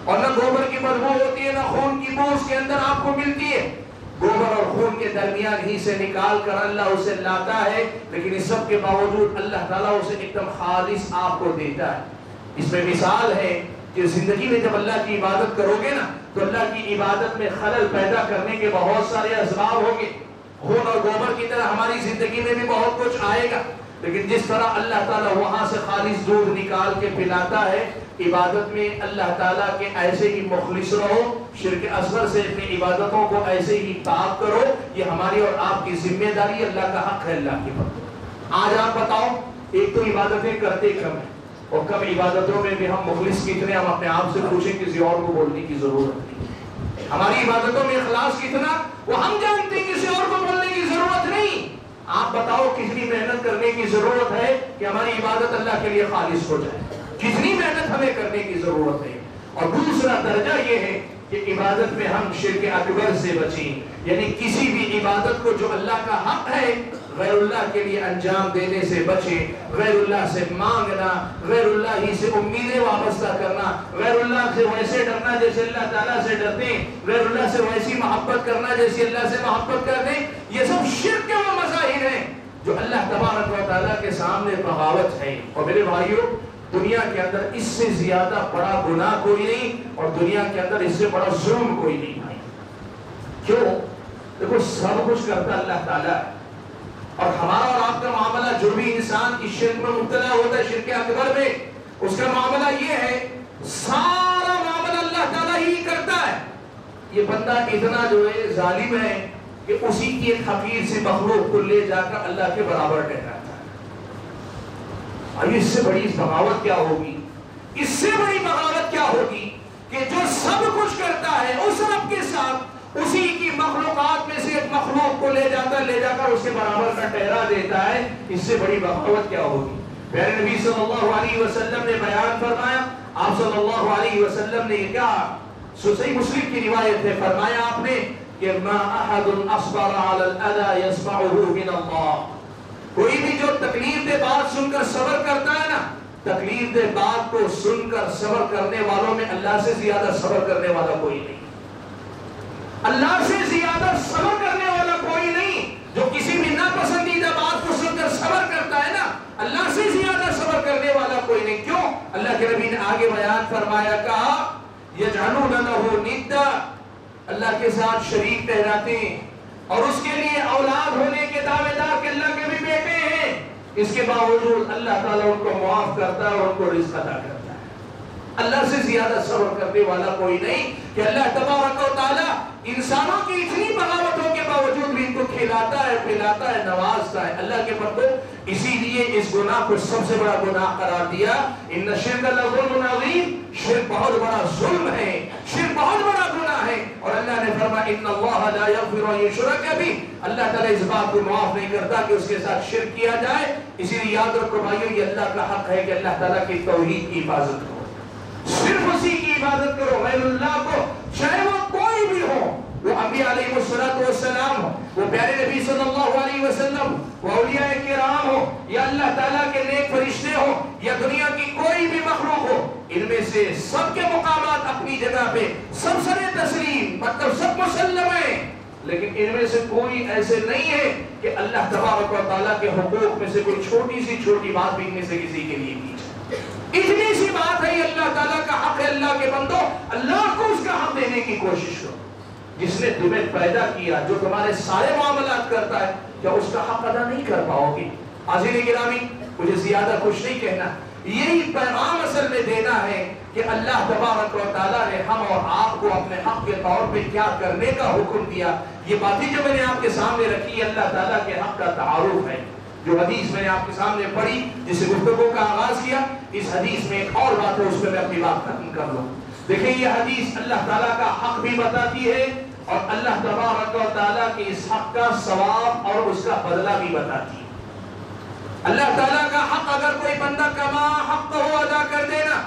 اور نہ گوبر کی بدبو ہوتی ہے، نہ خون کی بو اس کے اندر آپ کو ملتی ہے۔ گوبر اور خون کے درمیان ہی سے نکال کر اللہ اسے لاتا ہے، لیکن اس سب کے باوجود اللہ تعالیٰ اسے ایک دم خالص آپ کو دیتا ہے۔ اس میں مثال ہے کہ زندگی میں جب اللہ کی عبادت کرو گے نا تو اللہ کی عبادت میں خلل پیدا کرنے کے بہت سارے اسباب ہوں گے، خون اور گوبر کی طرح ہماری زندگی میں بھی بہت کچھ آئے گا، لیکن جس طرح اللہ تعالیٰ وہاں سے خالص دودھ نکال کے پلاتا ہے، عبادت میں اللہ تعالیٰ کے ایسے ہی مخلص رہو، شرک اصغر سے اپنی عبادتوں کو ایسے ہی پاک کرو، یہ ہماری اور آپ کی ذمہ داری، اللہ کا حق ہے اللہ کی بات۔ آج آپ بتاؤ ایک تو عبادتیں کرتے کم ہیں اور کم عبادتوں میں بھی ہم مخلص کتنے، ہم اپنے آپ سے پوچھیں کسی اور کو بولنے کی ضرورت نہیں، ہماری عبادتوں میں اخلاص کتنا وہ ہم جانتے ہیں، کسی اور کو بولنے کی ضرورت نہیں۔ آپ بتاؤ کتنی محنت کرنے کی ضرورت ہے کہ ہماری عبادت اللہ کے لیے خالص ہو جائے، کتنی محنت ہمیں کرنے کی ضرورت ہے۔ اور دوسرا درجہ یہ ہے کہ عبادت میں ہم شرک اکبر سے بچیں، یعنی کسی بھی عبادت کو جو اللہ کا حق ہے غیر اللہ کے لیے انجام دینے سے بچیں، غیر اللہ سے مانگنا، غیر اللہ ہی سے امیدیں وابستہ کرنا، غیر اللہ سے ویسے ڈرنا جیسے اللہ تعالیٰ سے ڈرتے ہیں، غیر اللہ سے ویسی محبت کرنا جیسے اللہ سے محبت کرتے ہیں، یہ سب شرک کے وہ مظاہر ہیں جو اللہ تبارک و تعالیٰ کے سامنے بغاوت ہے۔ اور میرے بھائیوں، دنیا کے اندر اس سے زیادہ بڑا گناہ کوئی نہیں، اور دنیا کے اندر اس سے بڑا ظلم کوئی نہیں بھائی۔ کیوں؟ دیکھو سب کچھ کرتا اللہ تعالیٰ ہے، اور ہمارا اور آپ کا معاملہ جو بھی انسان اس شرک میں مبتلا ہوتا ہے، شرک اکبر میں، اس کا معاملہ یہ ہے سارا معاملہ اللہ تعالیٰ ہی کرتا ہے۔ یہ بندہ اتنا جو ہے ظالم ہے کہ اسی کی ایک حقیر سے مخلوق کو لے جا کر اللہ کے برابر ٹھہراتا ہے۔ اب اس سے بڑی بغاوت کیا ہوگی؟ اس سے بڑی بغاوت کیا ہوگی کہ جو سب کچھ کرتا ہے اس رب کے ساتھ اسی کی مخلوقات میں سے ایک مخلوق کو لے جا کر اس کے برابر کا ٹھہرا دیتا ہے۔ اس سے بڑی بغاوت کیا ہوگی؟ پیارے نبی صلی اللہ علیہ وسلم نے بیان فرمایا، آپ صلی اللہ علیہ وسلم نے یہ کہا، صحیح مسلم کی روایت ہے، فرمایا آپ نے کہ ما احد اصبر علی الاذى يسمعه من اللہ، کوئی بھی جو تکلیف دہ بات سن کر صبر کرتا ہے نا، تکلیف دہ بات کو سن کر صبر کرنے والوں میں اللہ سے زیادہ صبر کرنے والا کوئی نہیں، اللہ سے زیادہ صبر کرنے والا کوئی نہیں۔ جو کسی بھی ناپسندیدہ بات کو سن کر صبر کرتا ہے نا، اللہ سے زیادہ صبر کرنے والا کوئی نہیں۔ کیوں؟ اللہ کے نبی نے آگے بیان فرمایا، کہا یجعلون لہ ندا، اللہ کے ساتھ شریک ٹھہراتے ہیں اور اس کے لیے اولاد ہونے کے دعوے دار کہ اللہ کے بھی بیٹے ہیں، اس کے باوجود اللہ تعالیٰ ان کو معاف کرتا ہے اور ان کو رزق عطا کرتا ہے۔ اللہ سے زیادہ صبر کرنے والا کوئی نہیں کہ اللہ تبارک و تعالیٰ انسانوں کی اتنی بغاوتوں کے باوجود بھی ان کو کھلاتا ہے، پلاتا ہے، نوازتا ہے۔ اللہ کے بندو، اسی لیے اس گناہ کو سب سے بڑا گناہ قرار دیا، ان الشرک لظلم عظیم، شرک بہت بڑا ظلم ہے، شرک بہت بڑا گناہ ہے۔ اور اللہ نے فرمایا ان اللہ لا یغفر ان یشرک بہ، اللہ تعالیٰ اس بات کو معاف نہیں کرتا کہ اس کے ساتھ شرک کیا جائے۔ اسی لیے یاد رکھو بھائیو، یہ اللہ کا حق ہے کہ اللہ تعالیٰ کی توحید کی حفاظت کرو، صرف اسی کی عبادت کرو، غیر اللہ کو، چاہے وہ کوئی بھی ہو، وہ انبیاء علیہ السلام ہو، وہ پیارے نبی صلی اللہ علیہ وسلم، وہ اولیاء کرام ہو، یا اللہ تعالیٰ کے نیک فرشتے ہو، یا دنیا کی کوئی بھی مخلوق ہو، ان میں سے سب کے مقامات اپنی جگہ پہ سب سر تسلیم، مطلب سب مسلم ہیں، لیکن ان میں سے کوئی ایسے نہیں ہے کہ اللہ تبارک و تعالیٰ کے حقوق میں سے کوئی چھوٹی سی چھوٹی بات بھی ان میں سے کسی کے لیے کی جائے۔ اتنی سی بات ہے، یہ اللہ تعالیٰ کا حق ہے۔ اللہ کے بندو، اللہ کو اس کا حق دینے کی کوشش کرو۔ جس نے تمہیں پیدا کیا، جو تمہارے سارے معاملات کرتا ہے، کیا اس کا حق ادا نہیں کر پاؤ گے؟ حاضرین گرامی، مجھے زیادہ کچھ نہیں کہنا، یہی پیغام اصل میں دینا ہے کہ اللہ تبارک و تعالیٰ نے ہم اور آپ کو اپنے حق کے طور پہ کیا کرنے کا حکم دیا۔ یہ باتیں جو میں نے آپ کے سامنے رکھی، اللہ تعالیٰ کے حق کا تعارف ہے۔ جو حدیث میں نے آپ کے سامنے پڑھی، جس سے گفتگو کا آغاز کیا، اس حدیث میں ایک اور بات ہے، اس میں اپنی بات ختم کر لوں۔ دیکھیں، یہ حدیث اللہ تعالیٰ کا حق بھی بتاتی ہے اور اللہ تبارک و تعالیٰ کے اس حق کا ثواب اور اس کا بدلہ بھی بتاتی ہے۔ اللہ تعالیٰ کا حق اگر کوئی بندہ کما حق کو ادا کر دینا،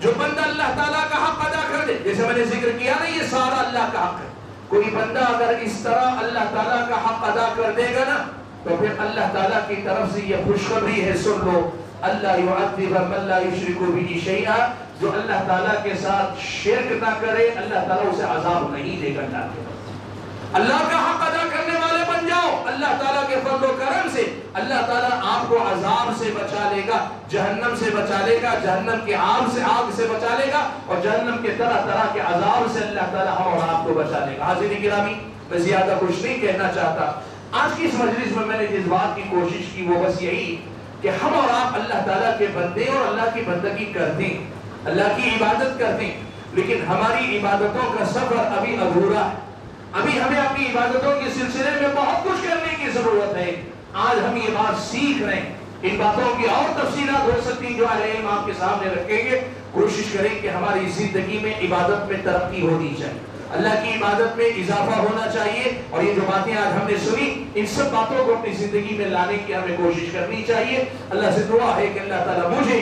جو بندہ اللہ تعالیٰ کا حق ادا کر دے، جیسے میں نے ذکر کیا نا، یہ سارا اللہ کا حق ہے۔ کوئی بندہ اگر اس طرح اللہ تعالیٰ کا حق ادا کر دے گا نا، تو پھر اللہ تعالیٰ کی طرف سے یہ خوشخبری ہے، سن لو، اللہ یعذب من لا یشرک بہ شیئا، جو اللہ تعالیٰ کے ساتھ شرک نہ کرے، اللہ تعالیٰ اسے عذاب نہیں دے گا۔ اللہ کا حق ادا کرنے والے بن جاؤ، اللہ تعالیٰ کے فضل و کرم سے اللہ تعالیٰ آپ کو عذاب سے بچا لے گا، جہنم سے بچا لے گا، جہنم کے آگ سے بچا لے گا، اور جہنم کے طرح طرح کے عذاب سے اللہ تعالیٰ ہم اور آپ کو بچا لے گا۔ حاضرین گرامی، میں زیادہ کچھ نہیں کہنا چاہتا۔ آج کی اس مجلس میں نے جس بات کی کوشش کی وہ بس یہی کہ ہم اور آپ اللہ تعالیٰ کے بندے اور اللہ کی بندگی کرتے ہیں، اللہ کی عبادت کرتے ہیں، لیکن ہماری عبادتوں کا سفر ابھی ادھورا ہے۔ ابھی ہمیں اپنی عبادتوں کے سلسلے میں بہت کچھ کرنے کی ضرورت ہے۔ آج ہم یہ بات سیکھ رہے ہیں، ان باتوں کی اور تفصیلات ہو سکتی جو علم آپ کے سامنے رکھیں گے۔ کوشش کریں کہ ہماری زندگی میں عبادت میں ترقی ہونی چاہیے، اللہ کی عبادت میں اضافہ ہونا چاہیے، اور یہ جو باتیں آج ہم نے سنی، ان سب باتوں کو اپنی زندگی میں لانے کی ہمیں کوشش کرنی چاہیے۔ اللہ سے دعا ہے کہ اللہ تعالیٰ مجھے